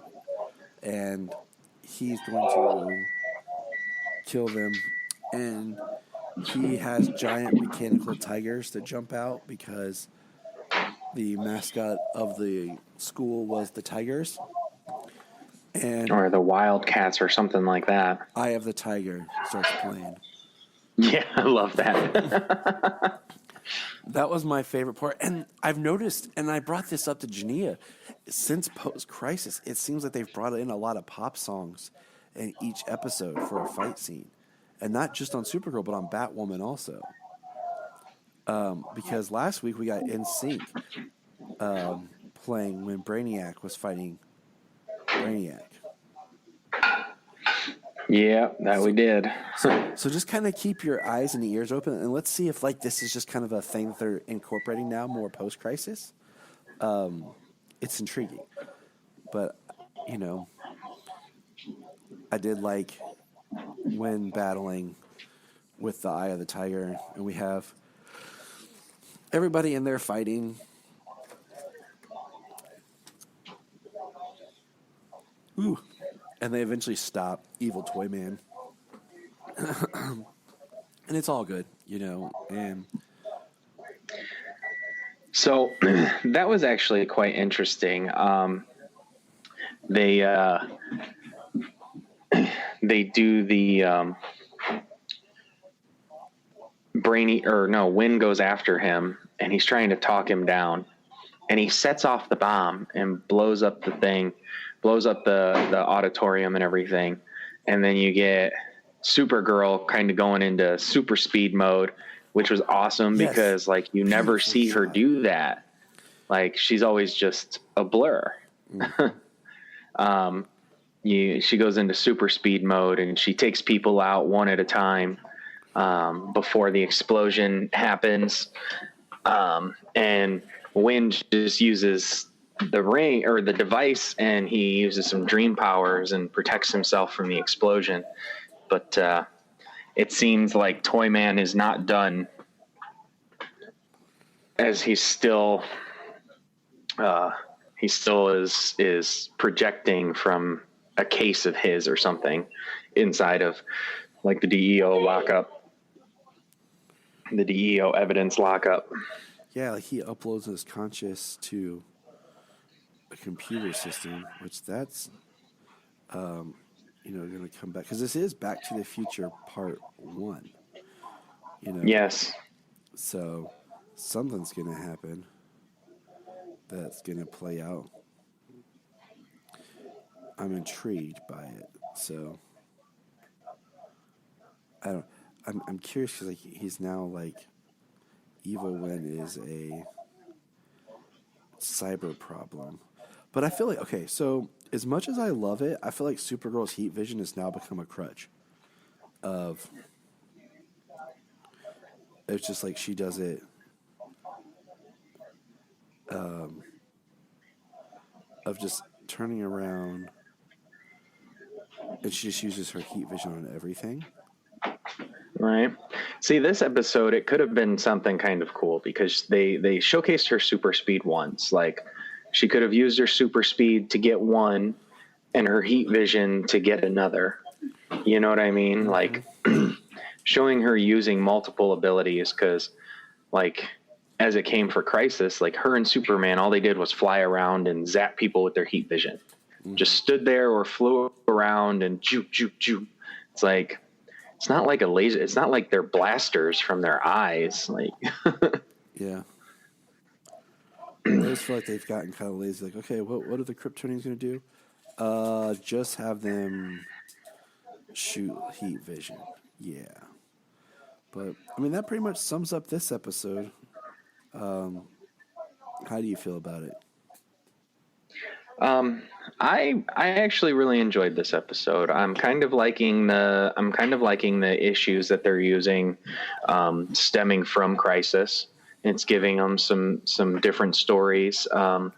and he's going to kill them. And he has giant mechanical tigers that jump out, because the mascot of the school was the Tigers. Or the Wildcats or something like that. Eye of the Tiger starts playing. Yeah, I love that. That was my favorite part. And I've noticed, and I brought this up to Jania, since post-Crisis, it seems like they've brought in a lot of pop songs in each episode for a fight scene. And not just on Supergirl, but on Batwoman also. Because last week we got NSYNC playing when Brainiac was fighting Brainiac. Yeah, we did. So just kind of keep your eyes and ears open, and let's see if this is just kind of a thing that they're incorporating now more post-Crisis. It's intriguing. But, I did like when battling with the Eye of the Tiger, and we have everybody in there fighting. Ooh. And they eventually stop Evil Toy Man. And it's all good, and so that was actually quite interesting. They do the Wynn goes after him, and he's trying to talk him down, and he sets off the bomb and blows up the thing, blows up the auditorium and everything. And then you get Supergirl kind of going into super speed mode, which was awesome. Yes. Because you never see her do that. She's always just a blur. she goes into super speed mode and she takes people out one at a time before the explosion happens. And Wind just uses the ring or the device, and he uses some dream powers and protects himself from the explosion. But it seems like Toyman is not done, as he still is projecting from a case of his or something inside of like the DEO lockup, the DEO evidence lockup. Yeah, like he uploads his conscious to a computer system, which that's, going to come back. Because this is Back to the Future Part 1. Yes. So something's going to happen that's going to play out. I'm intrigued by it. So I'm curious because he's now like Evil Win is a cyber problem. But I feel like, okay, so as much as I love it, I feel like Supergirl's heat vision has now become a crutch it's just like she does it of just turning around, and she just uses her heat vision on everything. Right. See, this episode, it could have been something kind of cool because they showcased her super speed once. Like, she could have used her super speed to get one and her heat vision to get another. You know what I mean? Like, showing her using multiple abilities because, like, as it came for Crisis, like, her and Superman, all they did was fly around and zap people with their heat vision. Just stood there or flew around and juke, juke, juke. It's like... It's not like a laser. It's not like they're blasters from their eyes. Like, yeah. I just feel like they've gotten kind of lazy. Like, okay, what are the Kryptonians going to do? Just have them shoot heat vision. Yeah. But, I mean, that pretty much sums up this episode. How do you feel about it? I actually really enjoyed this episode. I'm kind of liking the issues that they're using, stemming from Crisis. It's giving them some different stories. Like,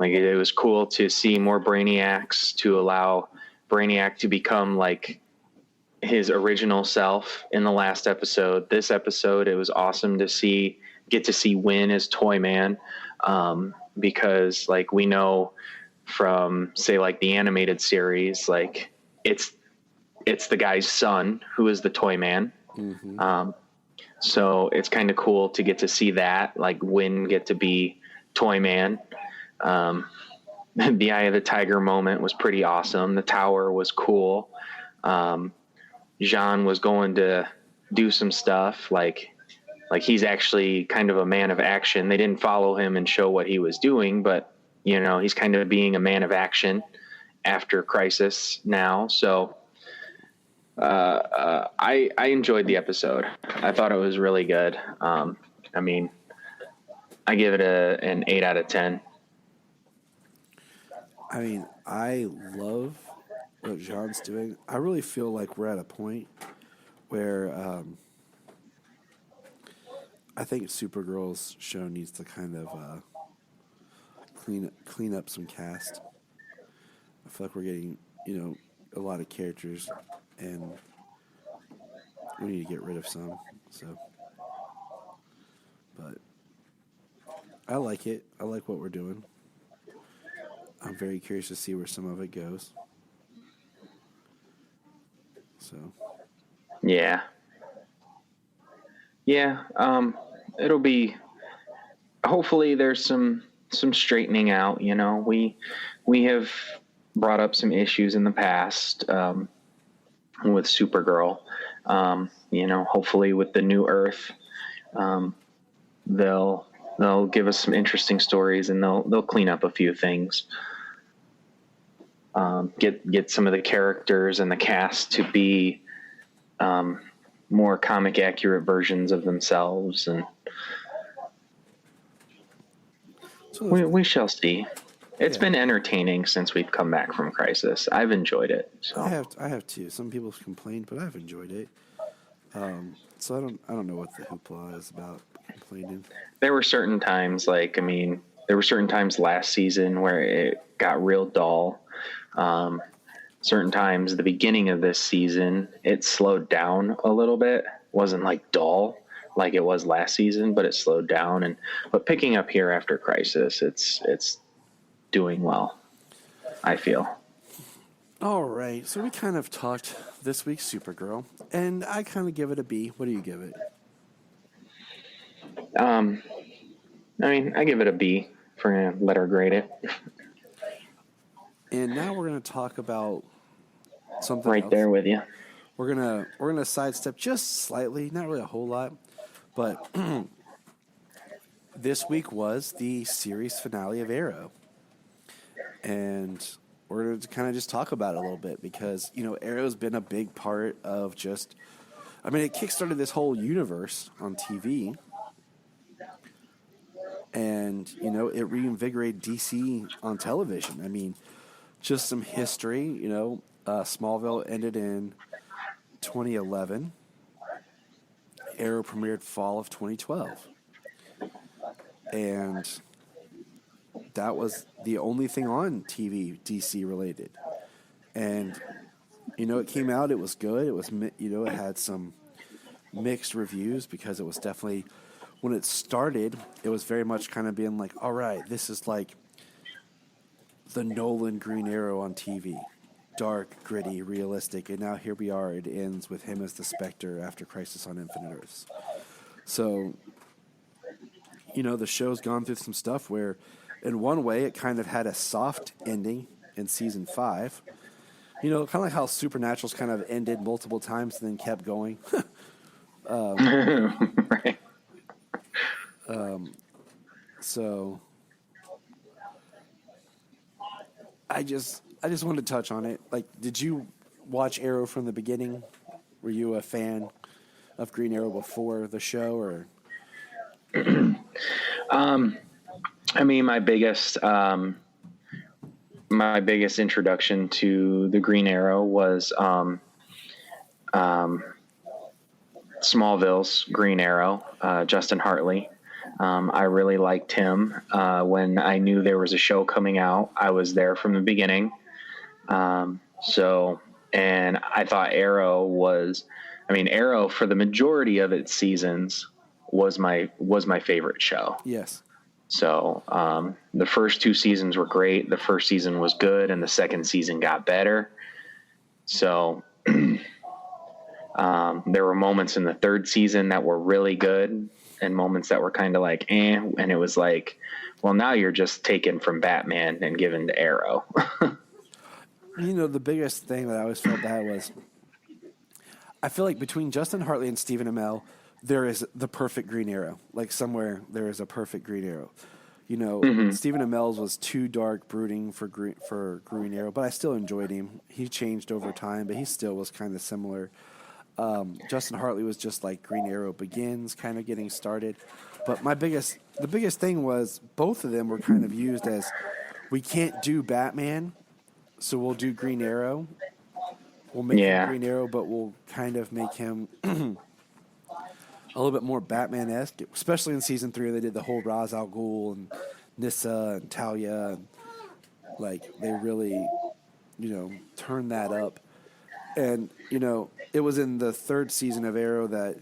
it was cool to see more Brainiacs, to allow Brainiac to become like his original self in the last episode. This episode, it was awesome to get to see Win as Toyman, because like we know from, say, like the animated series, like it's the guy's son who is the Toyman. So it's kind of cool to get to see that, like Win get to be Toyman. The Eye of the Tiger moment was pretty awesome. The tower was cool. Jean was going to do some stuff, like he's actually kind of a man of action. They didn't follow him and show what he was doing, but he's kind of being a man of action after Crisis now. So I enjoyed the episode. I thought it was really good. I mean, I give it an 8 out of 10. I mean, I love what Jean's doing. I really feel like we're at a point where I think Supergirl's show needs to kind of clean up some cast. I feel like we're getting, a lot of characters, and we need to get rid of some. So, but I like it. I like what we're doing. I'm very curious to see where some of it goes. So, yeah. It'll be. Hopefully, there's some straightening out. We have brought up some issues in the past with Supergirl. Hopefully with the new Earth, they'll give us some interesting stories, and they'll clean up a few things. Get some of the characters and the cast to be more comic accurate versions of themselves, and we shall see. It's been entertaining since we've come back from Crisis. I've enjoyed it. So I have too. Some people have complained, but I've enjoyed it. So I don't know what the hoopla is about complaining. there were certain times, there were certain times last season where it got real dull. Certain times, the beginning of this season, it slowed down a little bit. Wasn't like dull like it was last season, but it slowed down. But picking up here after Crisis, it's doing well, I feel. All right, so we kind of talked this week's Supergirl, and I kind of give it a B. What do you give it? I give it a B for a letter grade it. And now we're going to talk about something Right else. there with you. We're gonna sidestep just slightly, not really a whole lot, but this week was the series finale of Arrow, and we're going to kind of just talk about it a little bit because Arrow's been a big part of it kickstarted this whole universe on TV, and it reinvigorated DC on television. Just some history. Smallville ended in 2011. Arrow premiered fall of 2012. And that was the only thing on TV DC related. And, it came out, it was good. It was, it had some mixed reviews because it was definitely, when it started, it was very much kind of being like, all right, this is like the Nolan Green Arrow on TV. Dark, gritty, realistic, and now here we are. It ends with him as the Spectre after Crisis on Infinite Earths. So, the show's gone through some stuff where, in one way, it kind of had a soft ending in season 5. Kind of like how Supernatural's kind of ended multiple times and then kept going. Right. So, I just wanted to touch on it. Like, did you watch Arrow from the beginning? Were you a fan of Green Arrow before the show, or? My biggest introduction to the Green Arrow was Smallville's Green Arrow, Justin Hartley. I really liked him. When I knew there was a show coming out, I was there from the beginning. And I thought Arrow for the majority of its seasons was my favorite show. Yes. So the first 2 seasons were great. The first season was good, and the second season got better. So there were moments in the third season that were really good, and moments that were kind of like, and it was like, well, now you're just taken from Batman and given to Arrow. The biggest thing that I always felt bad was, I feel like between Justin Hartley and Stephen Amell, there is the perfect Green Arrow. Like somewhere there is a perfect Green Arrow. Stephen Amell's was too dark, brooding for Green Arrow, but I still enjoyed him. He changed over time, but he still was kind of similar. Justin Hartley was just like Green Arrow Begins, kind of getting started. But the biggest thing was both of them were kind of used as, we can't do Batman, so we'll do Green Arrow. We'll make him Green Arrow, but we'll kind of make him a little bit more Batman-esque, especially in season 3. They did the whole Ra's al Ghul and Nyssa and Talia, and they really, turned that up. And it was in the 3rd season of Arrow that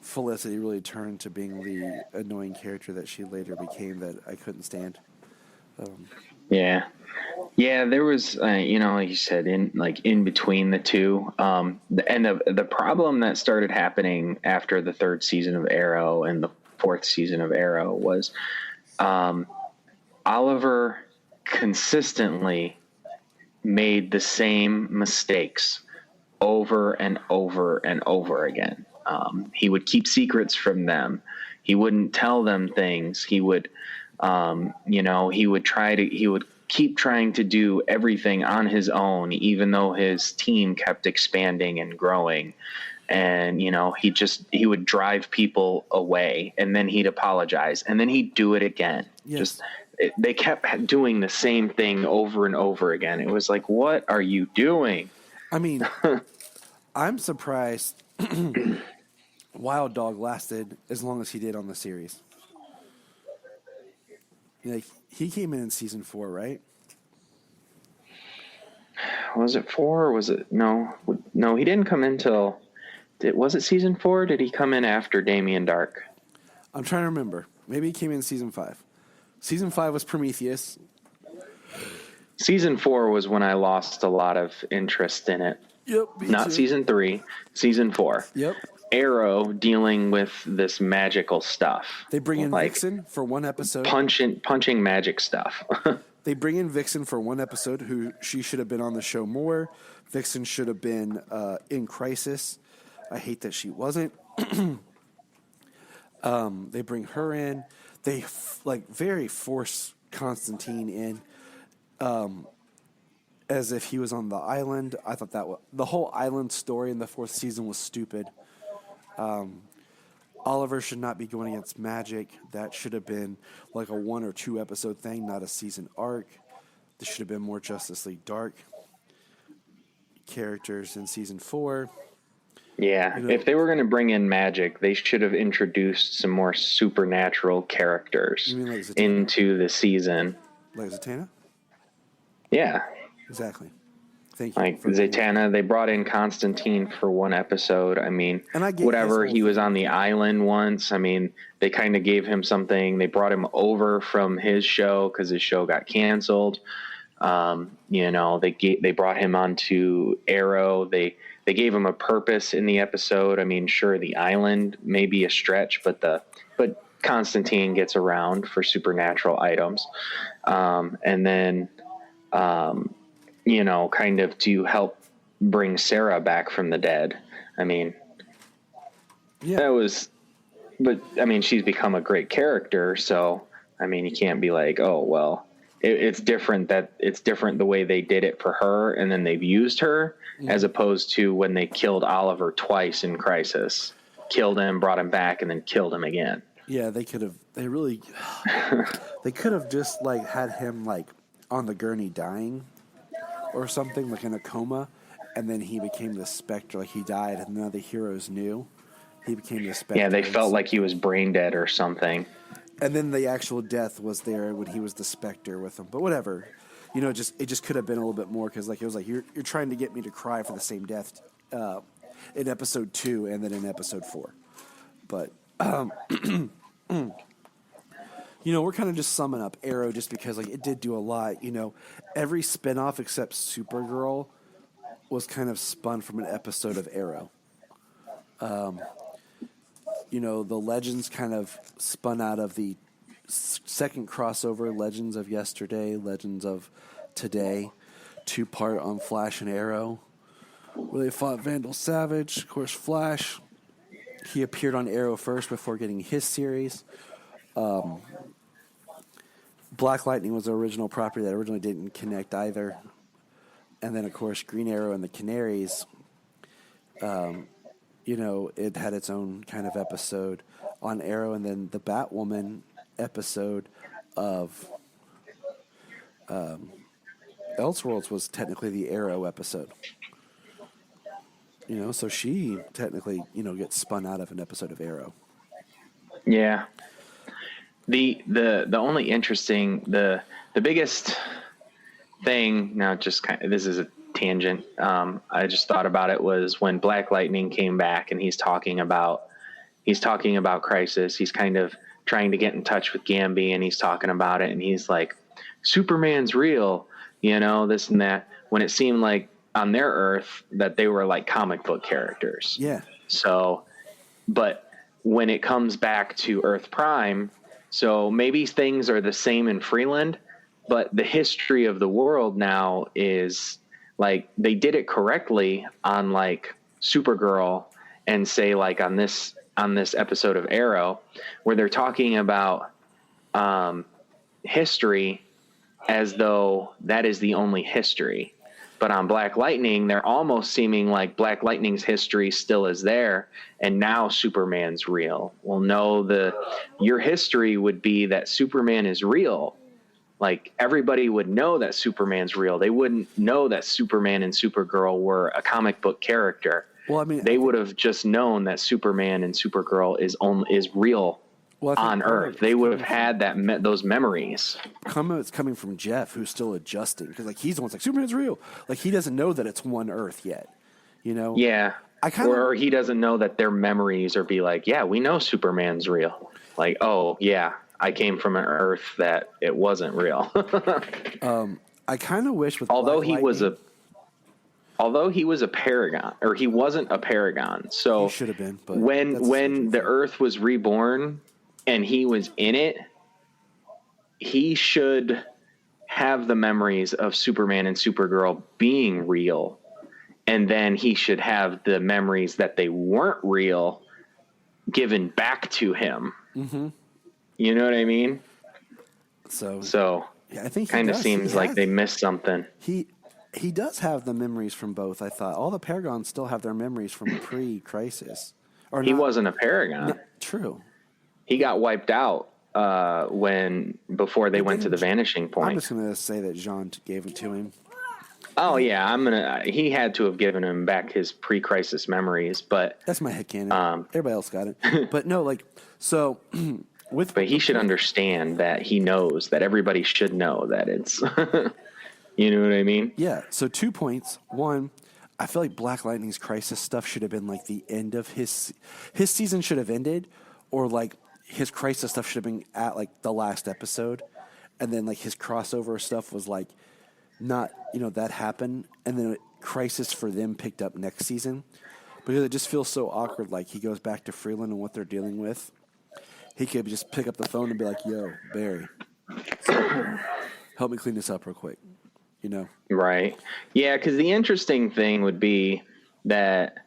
Felicity really turned to being the annoying character that she later became, that I couldn't stand. Yeah, there was, like you said, in between the two. And the problem that started happening after the 3rd season of Arrow and the 4th season of Arrow was Oliver consistently made the same mistakes over and over and over again. He would keep secrets from them. He wouldn't tell them things. He would, he would keep trying to do everything on his own, even though his team kept expanding and growing. and he would drive people away, and then he'd apologize, and then he'd do it again. Yes. They kept doing the same thing over and over again. It was like, what are you doing? I mean, I'm surprised Wild Dog lasted as long as he did on the series. Like, he came in season 4, right? Was it 4 or was it no? He didn't come in till. Was it season 4? Did he come in after Damien Dark? I'm trying to remember. Maybe he came in season 5. Season 5 was Prometheus. Season 4 was when I lost a lot of interest in it. Yep. Not season 3, season 4. Yep. Arrow dealing with this magical stuff. They bring in Vixen for one episode. Punching magic stuff. They bring in Vixen for one episode, who she should have been on the show more. Vixen should have been in Crisis. I hate that she wasn't. They bring her in. They very force Constantine in, as if he was on the island. I thought the whole island story in the 4th season was stupid. Oliver should not be going against magic. That should have been like a 1 or 2 episode thing, not a season arc. This should have been more Justice League Dark characters in season 4. Yeah, if they were going to bring in magic, they should have introduced some more supernatural characters into the season. Like Zatanna? Yeah. Exactly. Thank you. Like Zatanna, they brought in Constantine for one episode. I mean, whatever, he was on the island once. I mean, they kind of gave him something. They brought him over from his show because his show got canceled. They brought him onto Arrow. They gave him a purpose in the episode. I mean, sure, the island may be a stretch, but Constantine gets around for supernatural items. And then, kind of to help bring Sarah back from the dead. I mean, she's become a great character. So, I mean, you can't be like, oh, well, it's different the way they did it for her. And then they've used her as opposed to when they killed Oliver twice in Crisis, killed him, brought him back, and then killed him again. Yeah, they could have just had him on the gurney dying or something, like in a coma, and then he became the Spectre. Like, he died and none of the heroes knew. He became the Spectre. Yeah, they felt like he was brain dead or something. And then the actual death was there when he was the Spectre with them. But whatever. It just could have been a little bit more, because it was like you're trying to get me to cry for the same death in episode 2 and then in episode 4. But we're kind of just summing up Arrow just because it did do a lot. Every spinoff except Supergirl was kind of spun from an episode of Arrow. The Legends kind of spun out of the second crossover, Legends of Yesterday, Legends of Today, 2-part on Flash and Arrow, where they fought Vandal Savage. Of course, Flash, he appeared on Arrow first before getting his series. Black Lightning was the original property that originally didn't connect either. And then, of course, Green Arrow and the Canaries, it had its own kind of episode on Arrow. And then the Batwoman episode of Elseworlds was technically the Arrow episode. So she technically, gets spun out of an episode of Arrow. Yeah. The only interesting, the biggest thing, now just this is a tangent, I just thought about it, was when Black Lightning came back and he's talking about Crisis. He's kind of trying to get in touch with Gambi, and he's talking about it, and he's like, Superman's real, this and that, when it seemed like on their Earth that they were like comic book characters. Yeah. So, but when it comes back to Earth Prime, so maybe things are the same in Freeland, but the history of the world now is like they did it correctly on like Supergirl, and say like on this episode of Arrow, where they're talking about history as though that is the only history. But on Black Lightning, they're almost seeming like Black Lightning's history still is there, and now Superman's real. Well, no, your history would be that Superman is real. Like, everybody would know that Superman's real. They wouldn't know that Superman and Supergirl were a comic book character. Well, I mean, they would have just known that Superman and Supergirl is real on Earth. They would have had those memories. It's coming from Jeff, who's still adjusting, because like he's the one's like, Superman's real. Like, he doesn't know that it's one Earth yet. You know? Yeah. Or he doesn't know that their memories are be like, yeah, we know Superman's real. Like, oh yeah, I came from an Earth that it wasn't real. I kind of wish with although he was a paragon, or he wasn't a paragon, so he should have been. But when the Earth was reborn and he was in it, he should have the memories of Superman and Supergirl being real, and then he should have the memories that they weren't real given back to him. Mm-hmm. You know what I mean? So yeah, I think kind of seems like they missed something. He does have the memories from both. I thought all the Paragons still have their memories from pre-Crisis. Or he wasn't a Paragon. No, true. He got wiped out before they went to the Vanishing Point. I'm just going to say that Jean gave it to him. Oh yeah, he had to have given him back his pre-Crisis memories, but that's my headcanon. Everybody else got it, but no, like so. But he should understand that he knows that everybody should know that it's. You know what I mean? Yeah. So 2 points. One, I feel like Black Lightning's Crisis stuff should have been like the end of his season should have ended, or like his Crisis stuff should have been at like the last episode, and then like his crossover stuff was like not, that happened, and then Crisis for them picked up next season, because it just feels so awkward. Like he goes back to Freeland and what they're dealing with. He could just pick up the phone and be like, "Yo, Barry, help me clean this up real quick." Right. Yeah, because the interesting thing would be that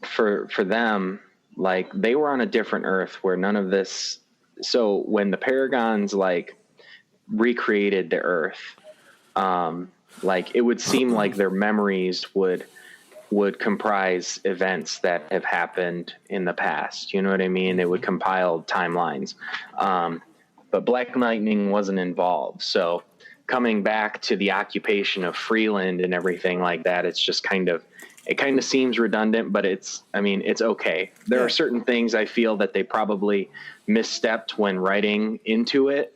for them, like, they were on a different Earth where none of this. So when the Paragons like recreated the Earth, like it would seem like their memories would comprise events that have happened in the past. You know what I mean? It would compile timelines. But Black Lightning wasn't involved, so. Coming back to the occupation of Freeland and everything like that, it's just kind of seems redundant, but it's okay. There are certain things I feel that they probably misstepped when writing into it.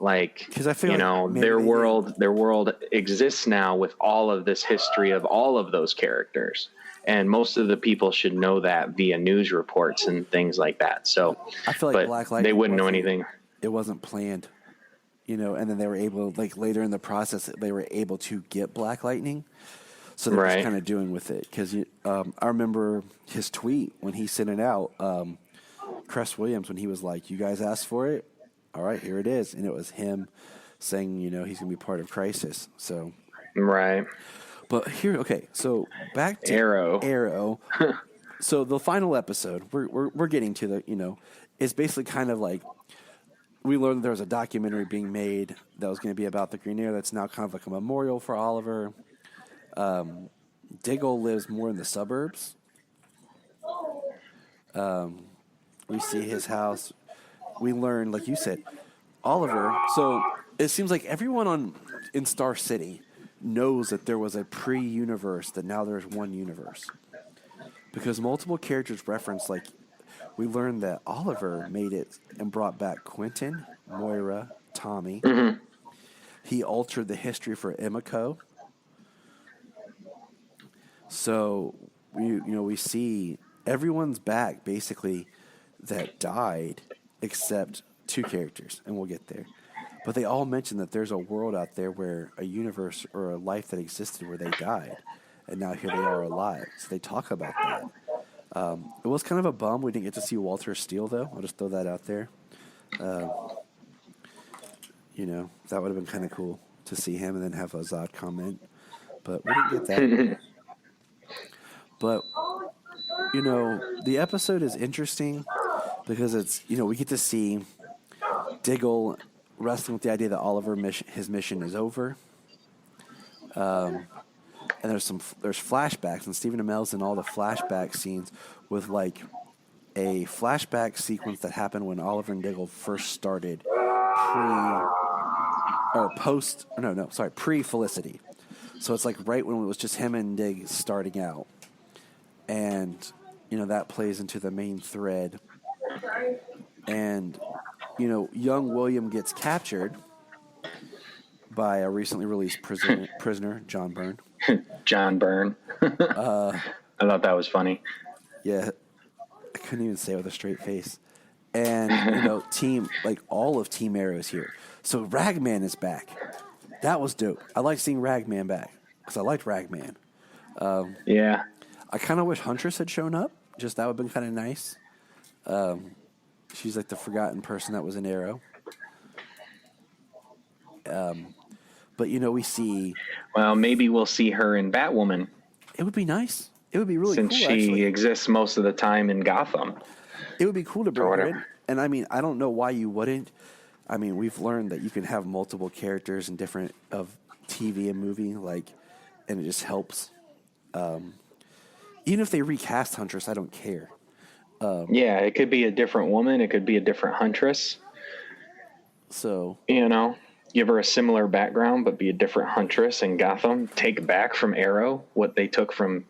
Like, because I feel their world exists now with all of this history of all of those characters. And most of the people should know that via news reports and things like that. So I feel like Black Lightning, they wouldn't know anything. It wasn't planned. And then they were able, like later in the process, they were able to get Black Lightning. So they were just kind of doing with it. Because I remember his tweet when he sent it out, Cress Williams, when he was like, "You guys asked for it? All right, here it is." And it was him saying, he's going to be part of Crisis. So, right. But here, okay, so back to Arrow. So the final episode, we're getting to the, is basically kind of like, we learned there was a documentary being made that was going to be about the Green Arrow that's now kind of like a memorial for Oliver. Diggle lives more in the suburbs. We see his house. We learn, like you said, Oliver. So it seems like everyone in Star City knows that there was a pre-universe, that now there's one universe. Because multiple characters reference, like, we learned that Oliver made it and brought back Quentin, Moira, Tommy. Mm-hmm. He altered the history for Emiko. So we see everyone's back basically that died except 2 characters, and we'll get there. But they all mention that there's a world out there where a universe or a life that existed where they died, and now here they are alive. So they talk about that. It was kind of a bum we didn't get to see Walter Steele, though. I'll just throw that out there. That would have been kind of cool to see him and then have a Zod comment. But we didn't get that. But, the episode is interesting because it's, we get to see Diggle wrestling with the idea that Oliver his mission is over. and there's flashbacks, and Stephen Amell's in all the flashback scenes with like a flashback sequence that happened when Oliver and Diggle first started pre Felicity. So it's like right when it was just him and Dig starting out. And, that plays into the main thread. And, young William gets captured by a recently released prisoner, John Byrne. John Byrne. I thought that was funny. Yeah. I couldn't even say it with a straight face. And, all of Team Arrow is here. So Ragman is back. That was dope. I like seeing Ragman back because I liked Ragman. Yeah. I kind of wish Huntress had shown up. Just that would have been kind of nice. She's like the forgotten person that was in Arrow. But, we see... Well, maybe we'll see her in Batwoman. It would be nice. It would be really Since cool, she actually. exists most of the time in Gotham. It would be cool to bring her in. And, I don't know why you wouldn't. We've learned that you can have multiple characters in different of TV and movie, and it just helps. Even if they recast Huntress, I don't care. Yeah, it could be a different woman. It could be a different Huntress. So, give her a similar background, but be a different Huntress in Gotham. Take back from Arrow what they took from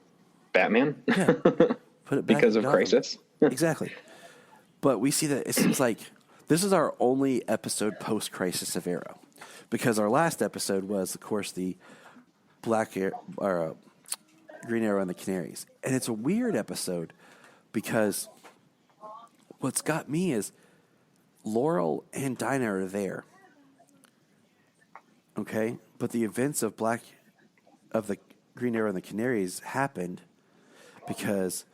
Batman. Yeah. Put it back because in of Gotham. Crisis. Exactly. But we see that it seems like this is our only episode post-Crisis of Arrow. Because our last episode was, of course, the Green Arrow and the Canaries. And it's a weird episode because what's got me is Laurel and Dinah are there. Okay? But the events of the Green Arrow and the Canaries happened because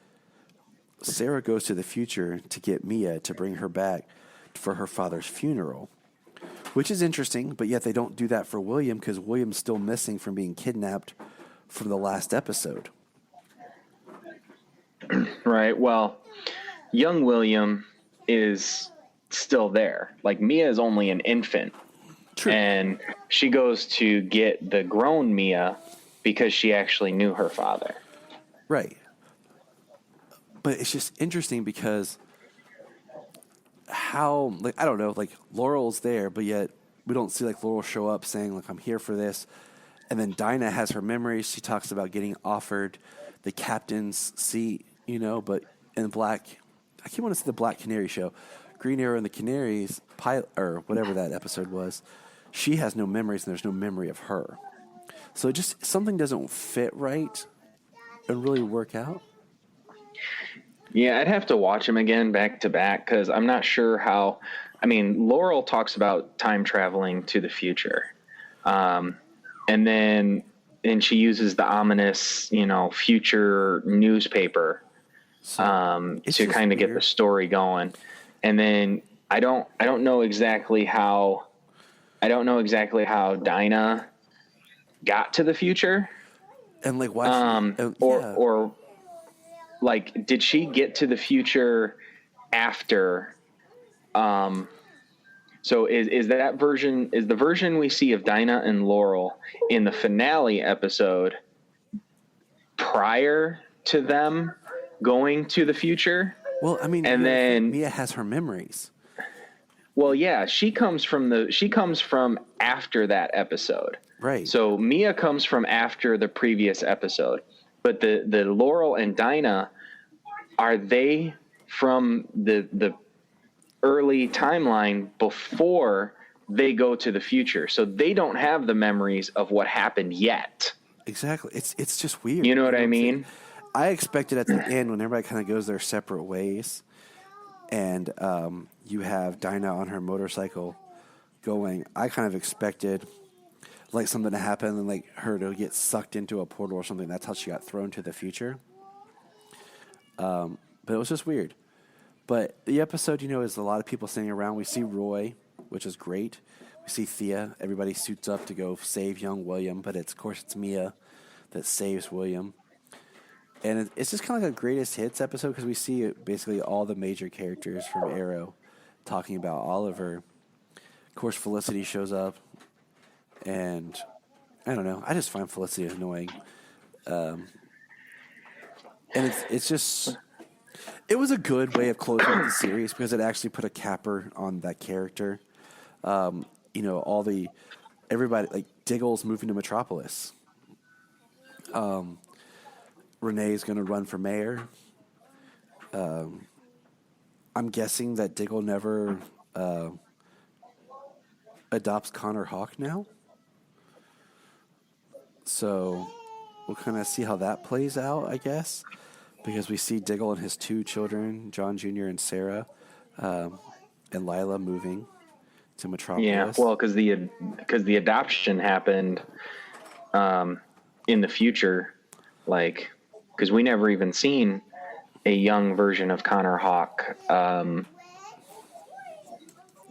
Sarah goes to the future to get Mia to bring her back for her father's funeral, which is interesting, but yet they don't do that for William because William's still missing from being kidnapped from the last episode. Right. Well, young William is still there. Like, Mia is only an infant. True. And she goes to get the grown Mia because she actually knew her father. Right. But it's just interesting because how, I don't know, Laurel's there, but yet we don't see Laurel show up saying I'm here for this. And then Dinah has her memories. She talks about getting offered the captain's seat, but in I keep wanting to see the Black Canary show. Green Arrow and the Canaries, pilot, or whatever that episode was, she has no memories and there's no memory of her. So just something doesn't fit right and really work out. Yeah, I'd have to watch them again back to back because I'm not sure how. Laurel talks about time traveling to the future. And she uses the ominous, future newspaper to kind of get the story going. And then I don't know exactly how Dinah got to the future. And why did she get to the future after so is the version we see of Dinah and Laurel in the finale episode prior to them going to the future? Well, and then Mia has her memories. Well, yeah, she comes from after that episode. Right. So Mia comes from after the previous episode. But the Laurel and Dinah, are they from the early timeline before they go to the future? So they don't have the memories of what happened yet. Exactly. It's just weird. You know what I mean? I expected at the end when everybody kind of goes their separate ways and you have Dinah on her motorcycle going, I kind of expected something to happen and her to get sucked into a portal or something. That's how she got thrown to the future. But it was just weird. But the episode, is a lot of people sitting around. We see Roy, which is great. We see Thea. Everybody suits up to go save young William, but of course it's Mia that saves William. And it's just kind of like a greatest hits episode because we see basically all the major characters from Arrow talking about Oliver. Of course, Felicity shows up. And I don't know. I just find Felicity annoying. And it's just, it was a good way of closing out the series because it actually put a capper on that character. Everybody, like Diggle's moving to Metropolis. Renee's going to run for mayor. I'm guessing that Diggle never adopts Connor Hawk now. So we'll kind of see how that plays out, I guess, because we see Diggle and his 2 children, John Jr. and Sarah, and Lila moving to Metropolis. Yeah, well, because the adoption happened in the future, like, because we never even seen a young version of Connor Hawk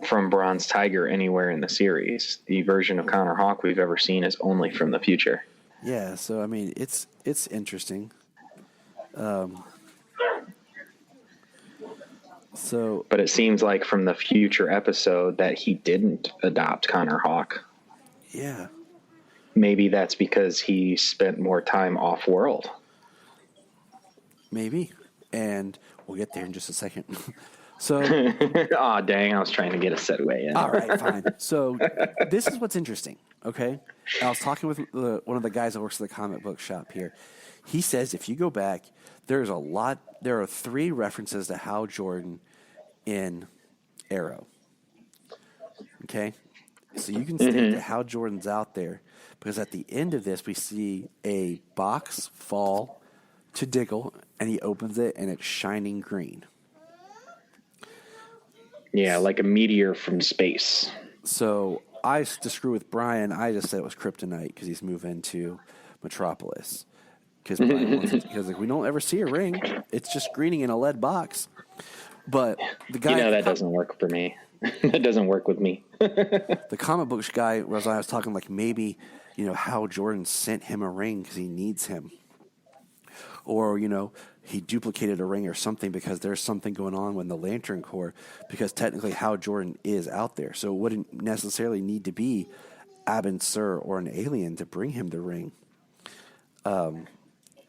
from Bronze Tiger anywhere in the series. The version of Connor Hawk we've ever seen is only from the future. Yeah, so I mean, it's interesting. But it seems like from the future episode that he didn't adopt Connor Hawk. Yeah. Maybe that's because he spent more time off world. Maybe. And we'll get there in just a second. So, oh dang! I was trying to get a segue in. All right, fine. So, this is what's interesting. Okay, I was talking with one of the guys that works at the comic book shop here. He says if you go back, there are 3 references to Hal Jordan in Arrow. Okay, so you can state that Hal Jordan's out there because at the end of this we see a box fall to Diggle and he opens it and it's shining green. Yeah, like a meteor from space. So to screw with Brian, I just said it was kryptonite because he's moving to Metropolis. Because we don't ever see a ring; it's just greening in a lead box. But the guy, that doesn't work for me. That doesn't work with me. The comic books guy I was talking like maybe Hal Jordan sent him a ring because he needs him, or he duplicated a ring or something because there's something going on with the Lantern Corps because technically Hal Jordan is out there. So it wouldn't necessarily need to be Abin Sur or an alien to bring him the ring.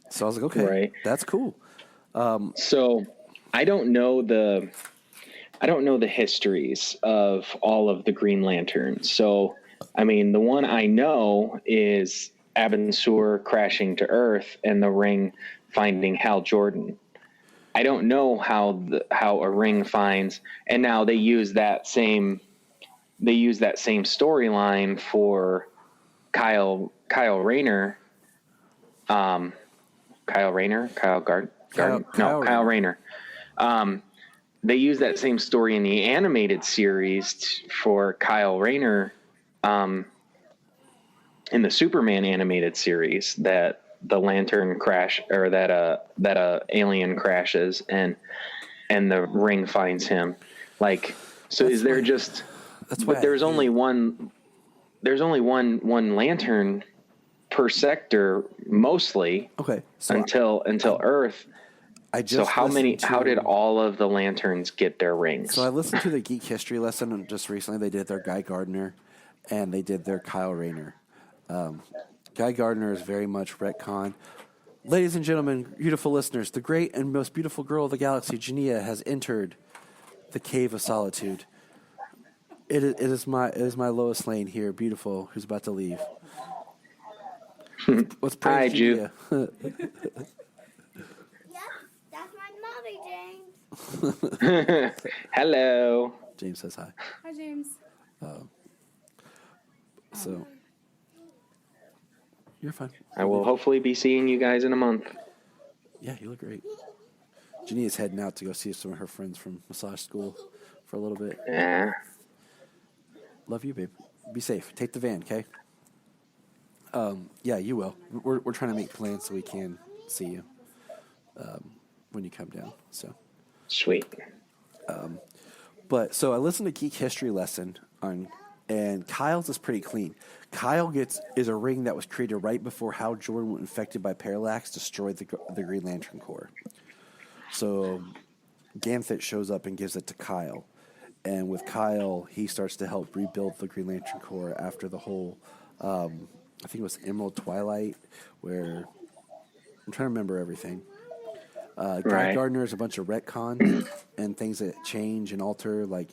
So I was like, okay, right. That's cool. So I don't know the histories of all of the Green Lanterns. So, I mean, the one I know is Abin Sur crashing to Earth and the ring finding Hal Jordan. I don't know how a ring finds, and now they use that same storyline for Kyle Rayner. Kyle Rayner. They use that same story in the animated series for Kyle Rayner in the Superman animated series that the lantern crash or that alien crashes and the ring finds him. Like, so is there just? But there's only one lantern per sector mostly. Okay. So until Earth. How did all of the lanterns get their rings? So I listened to the Geek History lesson just recently. They did their Guy Gardner and they did their Kyle Rayner. Guy Gardner is very much retcon. Ladies and gentlemen, beautiful listeners, the great and most beautiful girl of the galaxy, Jania, has entered the Cave of Solitude. It is my Lois Lane here, beautiful, who's about to leave. Let's praise Jania. That's my mommy, James. Hello. James says hi. Hi, James. So you're fine. I will hopefully be seeing you guys in a month. Yeah, you look great. Jania's heading out to go see some of her friends from massage school for a little bit. Yeah. Love you, babe. Be safe. Take the van, okay? Yeah, you will. We're trying to make plans so we can see you when you come down. So sweet. But so I listened to Geek History lesson and Kyle's is pretty clean. Kyle is a ring that was created right before Hal Jordan, infected by Parallax, destroyed the Green Lantern Corps. So Ganthet shows up and gives it to Kyle. And with Kyle, he starts to help rebuild the Green Lantern Corps after the whole, I think it was Emerald Twilight, where I'm trying to remember everything. Guy Right. Gardner is a bunch of retcons and things that change and alter. Like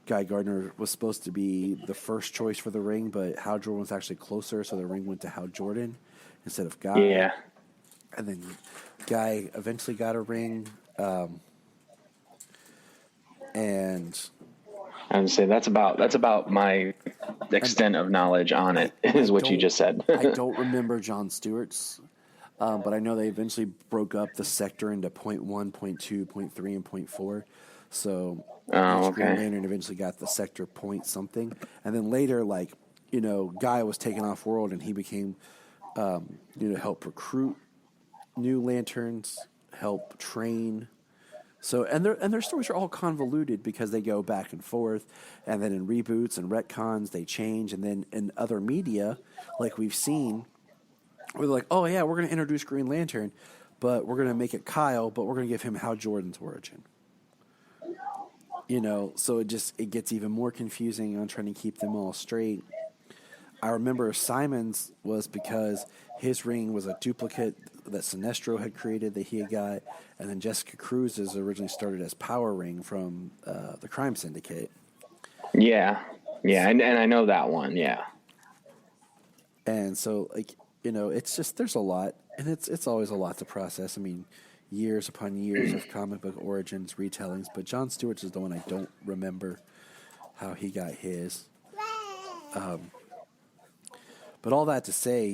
Guy Gardner was supposed to be the first choice for the ring, but Hal Jordan was actually closer, so the ring went to Hal Jordan instead of Guy. Yeah. And then Guy eventually got a ring. And I would say that's about my extent of knowledge on it, is what you just said. I don't remember Jon Stewart's, but I know they eventually broke up the sector into point 1, point 2, point 3, and point 4. So each Green Lantern eventually got the sector point something. And then later, Guy was taken off world and he became, help recruit new lanterns, help train. So and their stories are all convoluted because they go back and forth, and then in reboots and retcons they change, and then in other media, like we've seen, where they're like, oh yeah, we're going to introduce Green Lantern, but we're going to make it Kyle, but we're going to give him Hal Jordan's origin. So it gets even more confusing on trying to keep them all straight. I remember Simon's was because his ring was a duplicate that Sinestro had created that he had got, and then Jessica Cruz's originally started as Power Ring from the Crime Syndicate. Yeah, and I know that one. Yeah, and so it's just there's a lot, and it's always a lot to process. I mean, years upon years of comic book origins, retellings, but Jon Stewart's is the one I don't remember how he got his. But all that to say,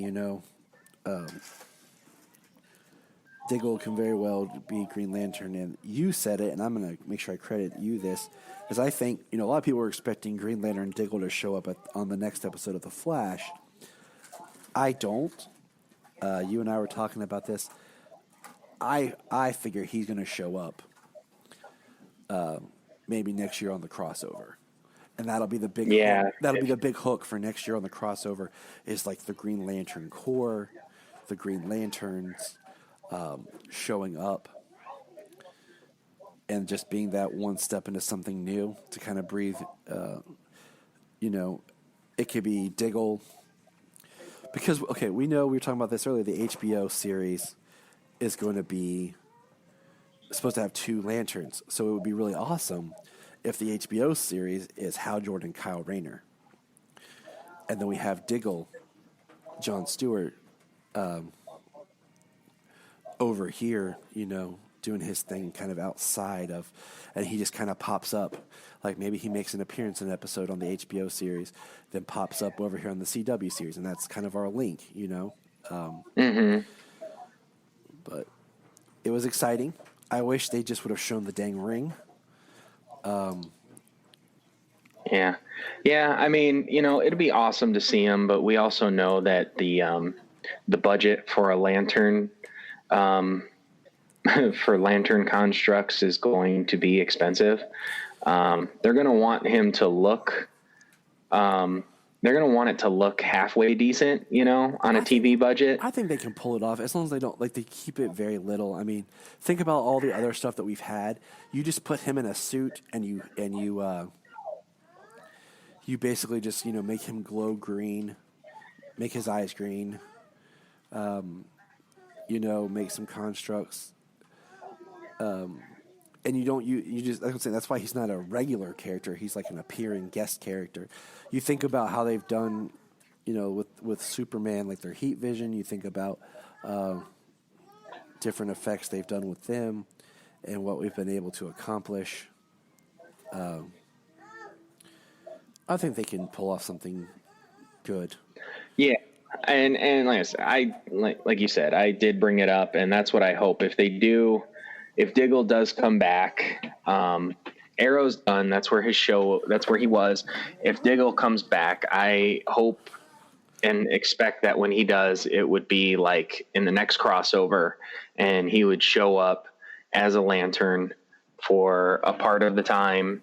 Diggle can very well be Green Lantern, and you said it, and I'm going to make sure I credit you this, because I think, a lot of people were expecting Green Lantern Diggle to show up on the next episode of The Flash. I don't. You and I were talking about this. I figure he's going to show up maybe next year on the crossover. And that'll be the big hook. That'll be the big hook for next year on the crossover is like the Green Lantern Corps, the Green Lanterns showing up, and just being that one step into something new to kind of breathe. It could be Diggle because we know we were talking about this earlier. The HBO series is going to be supposed to have 2 lanterns, so it would be really awesome if the HBO series is Hal Jordan, Kyle Rayner, and then we have Diggle, Jon Stewart, over here, doing his thing kind of outside of, and he just kind of pops up. Like maybe he makes an appearance in an episode on the HBO series, then pops up over here on the CW series, and that's kind of our link, But it was exciting. I wish they just would have shown the dang ring. Yeah. I mean, it'd be awesome to see him, but we also know that the budget for a lantern, for lantern constructs is going to be expensive. They're going to want him to look, they're going to want it to look halfway decent, on a TV budget. I think they can pull it off as long as they don't they keep it very little. I mean, think about all the other stuff that we've had. You just put him in a suit and you basically just, make him glow green, make his eyes green, make some constructs. And you just, like I'm saying, that's why he's not a regular character. He's like an appearing guest character. You think about how they've done, with Superman, like their heat vision. You think about different effects they've done with them and what we've been able to accomplish. I think they can pull off something good. Yeah. And like I said, like you said, I did bring it up, and that's what I hope. If Diggle does come back, Arrow's done. That's where that's where he was. If Diggle comes back, I hope and expect that when he does, it would be like in the next crossover, and he would show up as a lantern for a part of the time.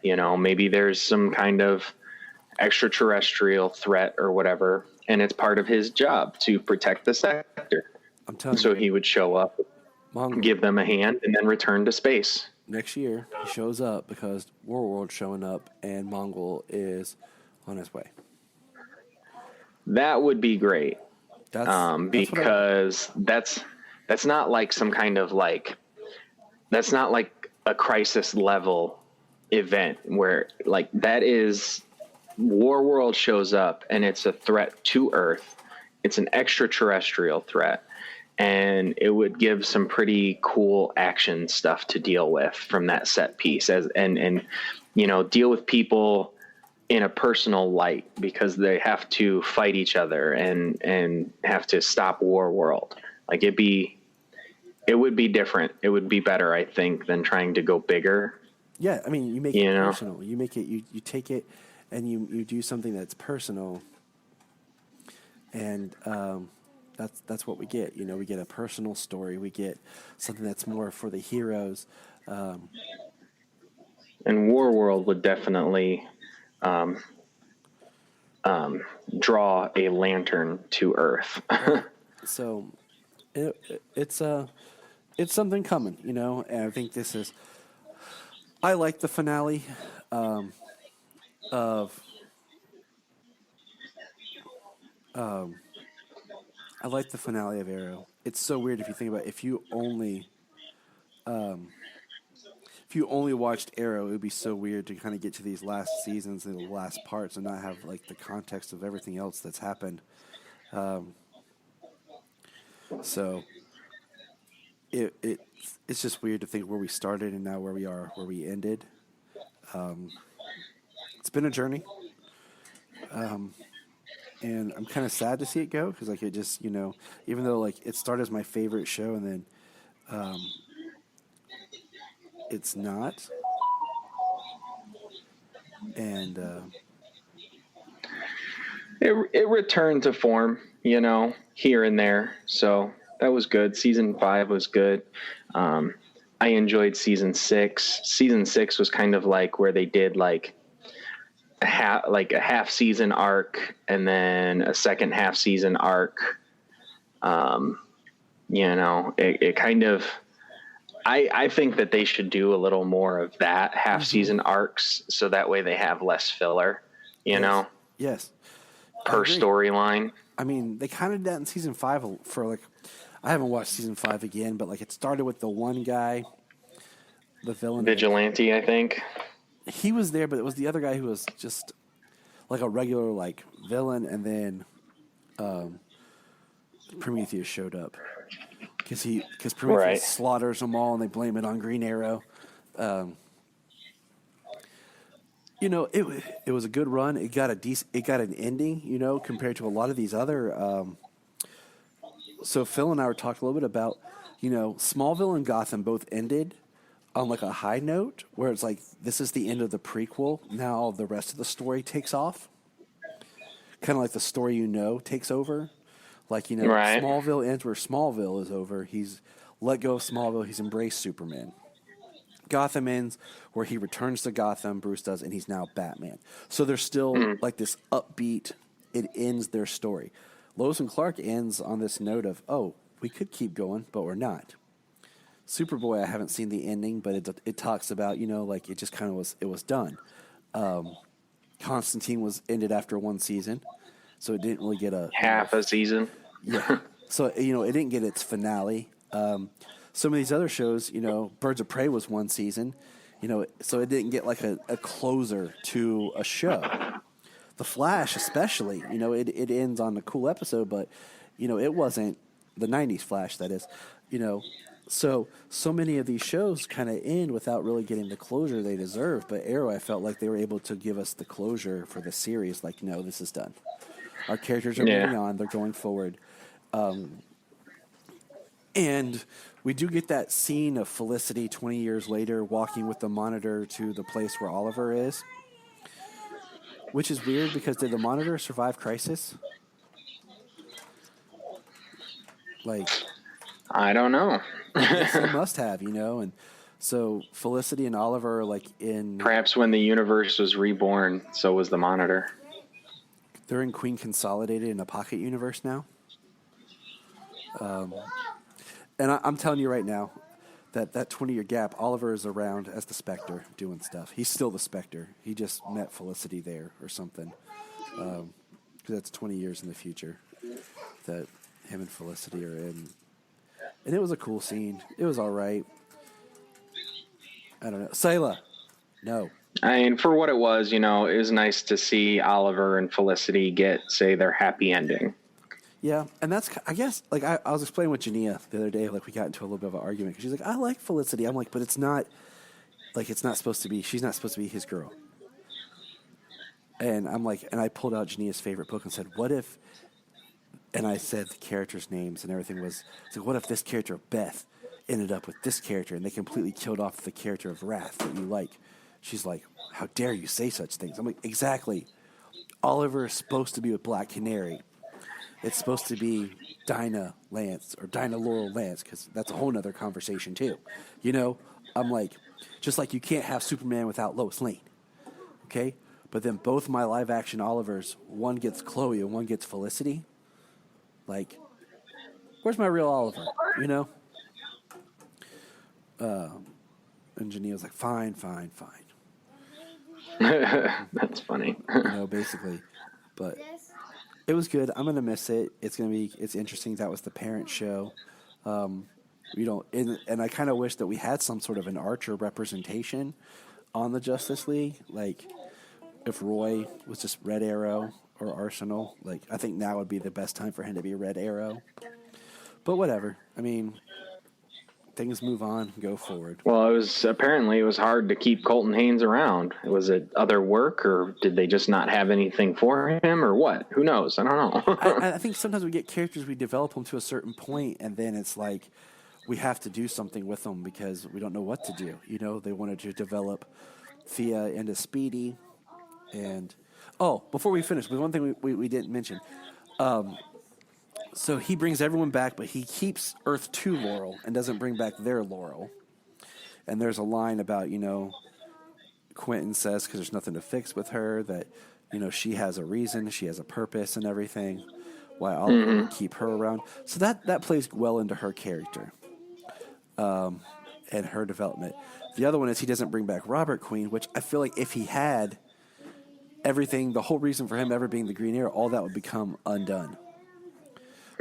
Maybe there's some kind of extraterrestrial threat or whatever, and it's part of his job to protect the sector. I'm telling you. So he would show up, give them a hand, and then return to space. Next year, he shows up because World's showing up, and Mongol is on his way. That would be great. Because That's not like some kind of like, that's not like a crisis level event where like that is War World shows up and it's a threat to Earth. It's an extraterrestrial threat. And it would give some pretty cool action stuff to deal with from that set piece and deal with people in a personal light because they have to fight each other and have to stop War World. Like it would be different. It would be better, I think, than trying to go bigger. Yeah, I mean, you make it personal. You make it. You take it, and you do something that's personal, and that's what we get. We get a personal story. We get something that's more for the heroes. And War World would definitely draw a lantern to Earth. So it's something coming, and I think this is. I like the finale of. I like the finale of Arrow. It's so weird if you think about it. If you only watched Arrow, it would be so weird to kind of get to these last seasons and the last parts and not have like the context of everything else that's happened. So it's just weird to think where we started and now where we are, where we ended. It's been a journey. And I'm kind of sad to see it go because, like, it just, even though, like, it started as my favorite show and then it's not. And it returned to form, here and there. So that was good. Season 5 was good. I enjoyed season 6. Season 6 was kind of like where they did like a half season arc and then a second half season arc. It kind of, I think that they should do a little more of that half season arcs so that way they have less filler, Yes. per storyline. I mean, they kind of did that in season 5 for like, I haven't watched season 5 again, but like it started with the one guy, the villain. Vigilante, I think. He was there, but it was the other guy who was just like a regular like villain, and then Prometheus showed up because Prometheus slaughters them all, and they blame it on Green Arrow. It was a good run. It got an ending, compared to a lot of these other. So Phil and I were talking a little bit about, Smallville and Gotham both ended on like a high note where it's like, this is the end of the prequel. Now the rest of the story takes off. Kind of like the story takes over. Like, Right. Smallville ends where Smallville is over. He's let go of Smallville. He's embraced Superman. Gotham ends where he returns to Gotham, Bruce does, and he's now Batman. So there's still like this upbeat, it ends their story. Lois and Clark ends on this note of, oh, we could keep going, but we're not. Superboy, I haven't seen the ending, but it talks about, like it just kind of was done. Constantine was ended after one season, so it didn't really get half a season. Yeah. So, it didn't get its finale. Some of these other shows, Birds of Prey was one season, so it didn't get like a closer to a show. The Flash, especially, it ends on a cool episode, but, it wasn't the 90s Flash, that is, So many of these shows kind of end without really getting the closure they deserve. But Arrow, I felt like they were able to give us the closure for the series. Like, no, this is done. Our characters are moving on. They're going forward. And we do get that scene of Felicity 20 years later walking with the Monitor to the place where Oliver is. Which is weird because did the Monitor survive Crisis? Like, I don't know. Yes, he must have, and so Felicity and Oliver are like in. Perhaps when the universe was reborn, so was the Monitor. They're in Queen Consolidated in a pocket universe now. And I'm telling you right now that 20-year gap, Oliver is around as the Spectre doing stuff. He's still the Spectre. He just met Felicity there or something. Because that's 20 years in the future that him and Felicity are in And it was a cool scene. It was all right. I don't know. Sayla, no. I mean, for what it was, it was nice to see Oliver and Felicity get, say, their happy ending. Yeah, and that's, I guess, like I was explaining with Jania the other day, like we got into a little bit of an argument. 'Cause she's like, I like Felicity. I'm like, but it's not, like it's not supposed to be, she's not supposed to be his girl. And I'm like, and I pulled out Jania's favorite book and said, what if, and I said the characters' names and everything was, so what if this character of Beth ended up with this character and they completely killed off the character of Wrath that you like? She's like, how dare you say such things? I'm like, exactly. Oliver is supposed to be with Black Canary. It's supposed to be Dinah Lance or Dinah Laurel Lance because that's a whole nother conversation too. I'm like, just like you can't have Superman without Lois Lane. Okay? But then both my live action Olivers, one gets Chloe and one gets Felicity. Like, where's my real Oliver? And Jania was like, fine. That's funny. Basically. But it was good. I'm gonna miss it. It's interesting. That was the parent show. And I kind of wish that we had some sort of an Archer representation on the Justice League. Like, if Roy was just Red Arrow or Arsenal, like I think now would be the best time for him to be Red Arrow. But whatever. I mean, things move on, go forward. Well, it was hard to keep Colton Haynes around. Was it other work, or did they just not have anything for him, or what? Who knows? I don't know. I think sometimes we get characters, we develop them to a certain point, and then it's like we have to do something with them because we don't know what to do. They wanted to develop Thea into Speedy. And, before we finish, there's one thing we didn't mention. So he brings everyone back, but he keeps Earth 2 Laurel and doesn't bring back their Laurel. And there's a line about, Quentin says, because there's nothing to fix with her, that, she has a reason, she has a purpose and everything, why Oliver would keep her around. So that plays well into her character and her development. The other one is he doesn't bring back Robert Queen, which I feel like if he had everything, the whole reason for him ever being the Green Arrow, all that would become undone.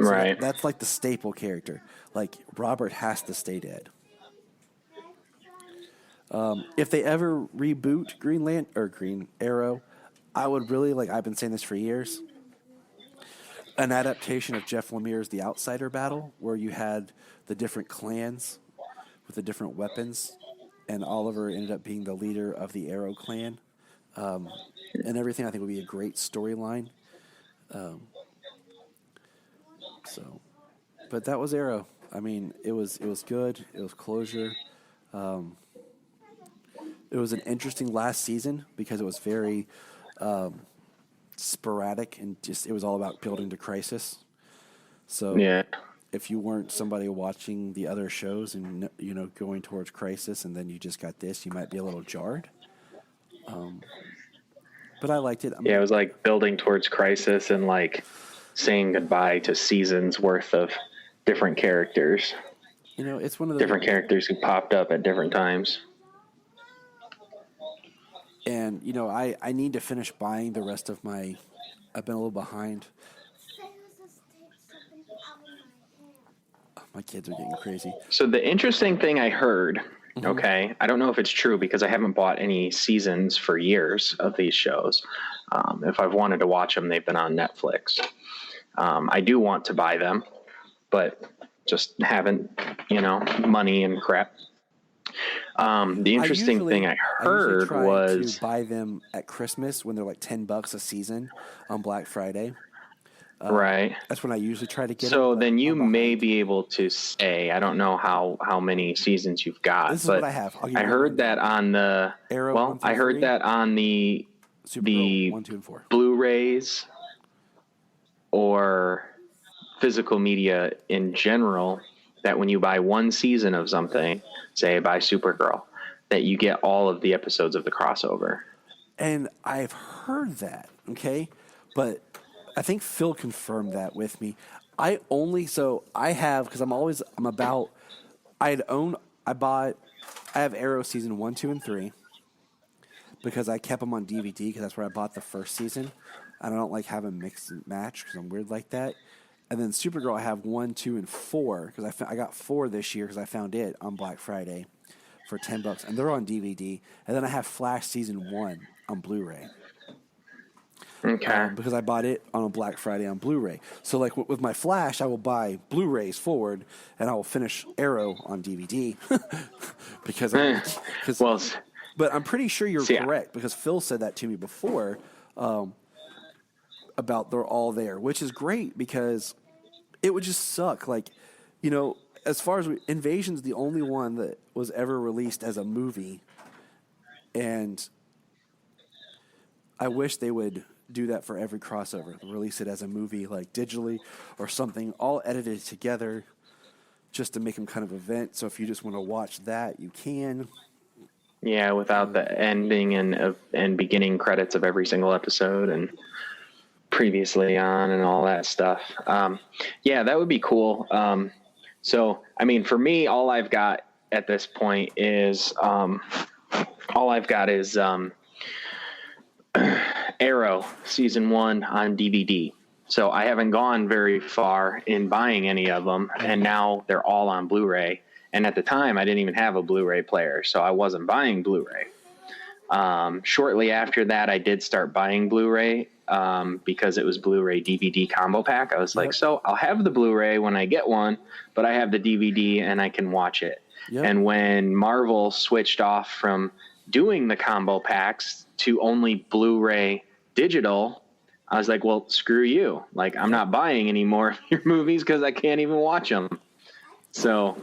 So right. That's like the staple character. Like, Robert has to stay dead. If they ever reboot Green Arrow, I would really, like I've been saying this for years, an adaptation of Jeff Lemire's The Outsider battle, where you had the different clans with the different weapons, and Oliver ended up being the leader of the Arrow clan. And everything, I think, would be a great storyline. But that was Arrow. I mean, it was good. It was closure. It was an interesting last season because it was very sporadic and it was all about building to Crisis. So yeah. If you weren't somebody watching the other shows and going towards Crisis, and then you just got this, you might be a little jarred. But I liked it. It was like building towards Crisis and like saying goodbye to seasons worth of different characters. It's one of the different characters who popped up at different times. And I need to finish buying the rest of my. I've been a little behind. My kids are getting crazy. So the interesting thing I heard. Okay, I don't know if it's true because I haven't bought any seasons for years of these shows. If I've wanted to watch them, they've been on Netflix. I do want to buy them, but just haven't, money and crap. The interesting thing I heard was to buy them at Christmas when they're like $10 a season on Black Friday. Right. That's when I usually try to get So then you may be able to say, I don't know how many seasons you've got. This is but what I have. I heard that on the Arrow. Well, I heard that on the Supergirl 1, 2, and 4. Blu-rays or physical media in general, that when you buy one season of something, say buy Supergirl, that you get all of the episodes of the crossover. And I've heard that, okay? But I think Phil confirmed that with me. I have Arrow season 1, 2, and 3 because I kept them on DVD because that's where I bought the first season. And I don't like having mix and match because I'm weird like that. And then Supergirl, I have 1, 2, and 4 because I got 4 this year because I found it on Black Friday for $10, and they're on DVD. And then I have Flash season 1 on Blu-ray. Okay. Because I bought it on a Black Friday on Blu-ray. So like with my Flash, I will buy Blu-rays forward, and I will finish Arrow on DVD because but I'm pretty sure you're correct because Phil said that to me before about they're all there, which is great because it would just suck. Like, you know, as far as Invasion's the only one that was ever released as a movie, and I wish they would do that for every crossover. Release it as a movie, like digitally or something, all edited together, just to make them kind of event. So if you just want to watch that, you can. Yeah, without the ending and beginning credits of every single episode and previously on and all that stuff. Yeah, that would be cool. So, I mean, for me, all I've got at this point is Arrow season 1 on DVD. So I haven't gone very far in buying any of them, and now they're all on Blu-ray. And at the time, I didn't even have a Blu-ray player, so I wasn't buying Blu-ray. Shortly after that, I did start buying Blu-ray because it was Blu-ray DVD combo pack. I was like, so I'll have the Blu-ray when I get one, but I have the DVD and I can watch it. Yep. And when Marvel switched off from doing the combo packs to only Blu-ray digital, I was like, well, screw you. Like, I'm not buying any more of your movies because I can't even watch them. So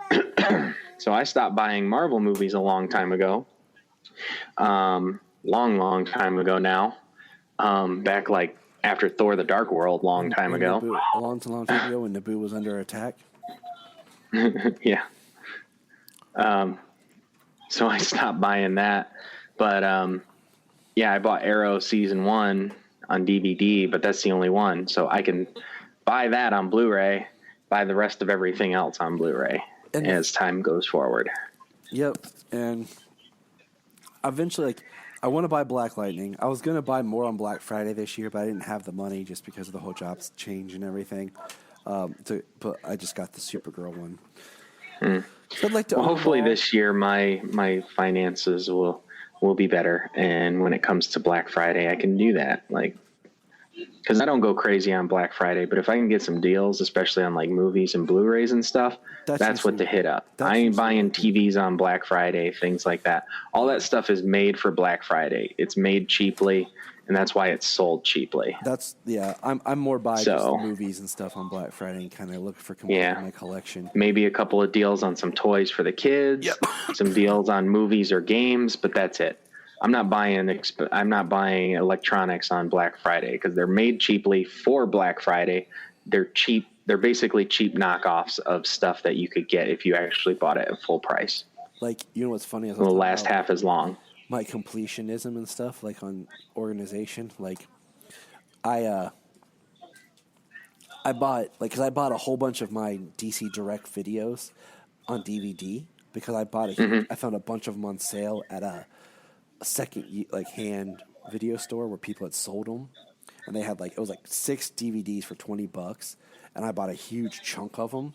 I stopped buying Marvel movies a long time ago. Long time ago now. Back like after Thor the Dark World, long time ago. A long time ago when Naboo was under attack. Yeah. So I stopped buying that. But yeah, I bought Arrow season 1 on DVD, but that's the only one. So I can buy that on Blu-ray, buy the rest of everything else on Blu-ray as time goes forward. Yep. And eventually, like, I want to buy Black Lightning. I was going to buy more on Black Friday this year, but I didn't have the money just because of the whole jobs change and everything. But I just got the Supergirl one. So I'd like to hopefully this year my finances will be better, and when it comes to Black Friday, I can do that. Like, because I don't go crazy on Black Friday, but if I can get some deals, especially on like movies and Blu-rays and stuff, that's what to hit up. I ain't buying TVs on Black Friday, things like that. All that stuff is made for Black Friday. It's made cheaply, and that's why it's sold cheaply. I'm more by just the movies and stuff on Black Friday and kind of look for completing my collection. Maybe a couple of deals on some toys for the kids, some deals on movies or games, but that's it. I'm not buying electronics on Black Friday because they're made cheaply for Black Friday. They're cheap. They're basically cheap knockoffs of stuff that you could get if you actually bought it at full price. Like, you know what's funny? It will last half as long. My completionism and stuff, like on organization, like I bought a whole bunch of my DC Direct videos on DVD because I found a bunch of them on sale at a second hand video store where people had sold them, and they had it was 6 DVDs for $20, and I bought a huge chunk of them.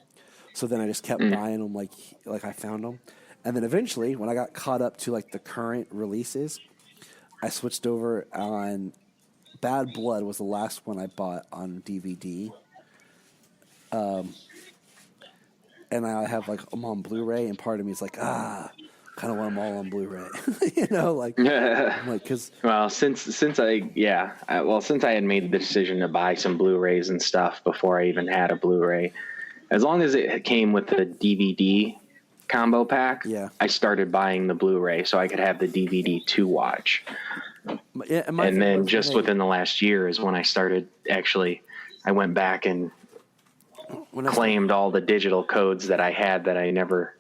So then I just kept buying them like I found them. And then eventually, when I got caught up to the current releases, I switched over on Bad Blood was the last one I bought on DVD. And I have them on Blu-ray, and part of me is kind of want them all on Blu-ray. Well, since I had made the decision to buy some Blu-rays and stuff before I even had a Blu-ray, as long as it came with the DVD combo pack, I started buying the Blu-ray so I could have the DVD to watch. And then just within the last year is when I started I went back and claimed all the digital codes that I had that I never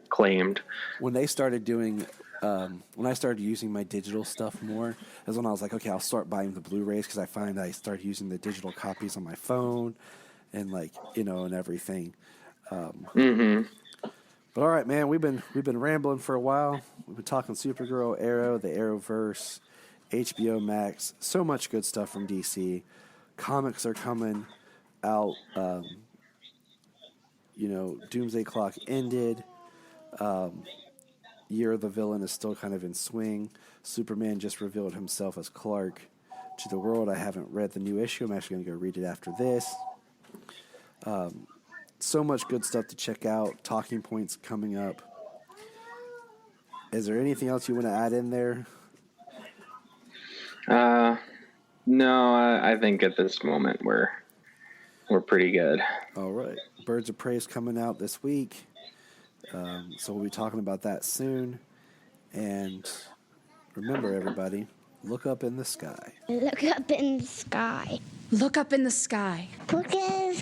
claimed. When they started doing, when I started using my digital stuff more, is when I was like, okay, I'll start buying the Blu-rays because I find I started using the digital copies on my phone and and everything. But all right, man, we've been rambling for a while. We've been talking Supergirl, Arrow, the Arrowverse, HBO Max, so much good stuff from DC. Comics are coming. out. Doomsday Clock ended. Year of the Villain is still kind of in swing. Superman just revealed himself as Clark to the world. I haven't read the new issue. I'm actually going to go read it after this. So much good stuff to check out. Talking points coming up. Is there anything else you want to add in there? No, I think at this moment we're pretty good. All right. Birds of Prey is coming out this week. So we'll be talking about that soon. And remember, everybody, look up in the sky. Look up in the sky. Look up in the sky. Look at the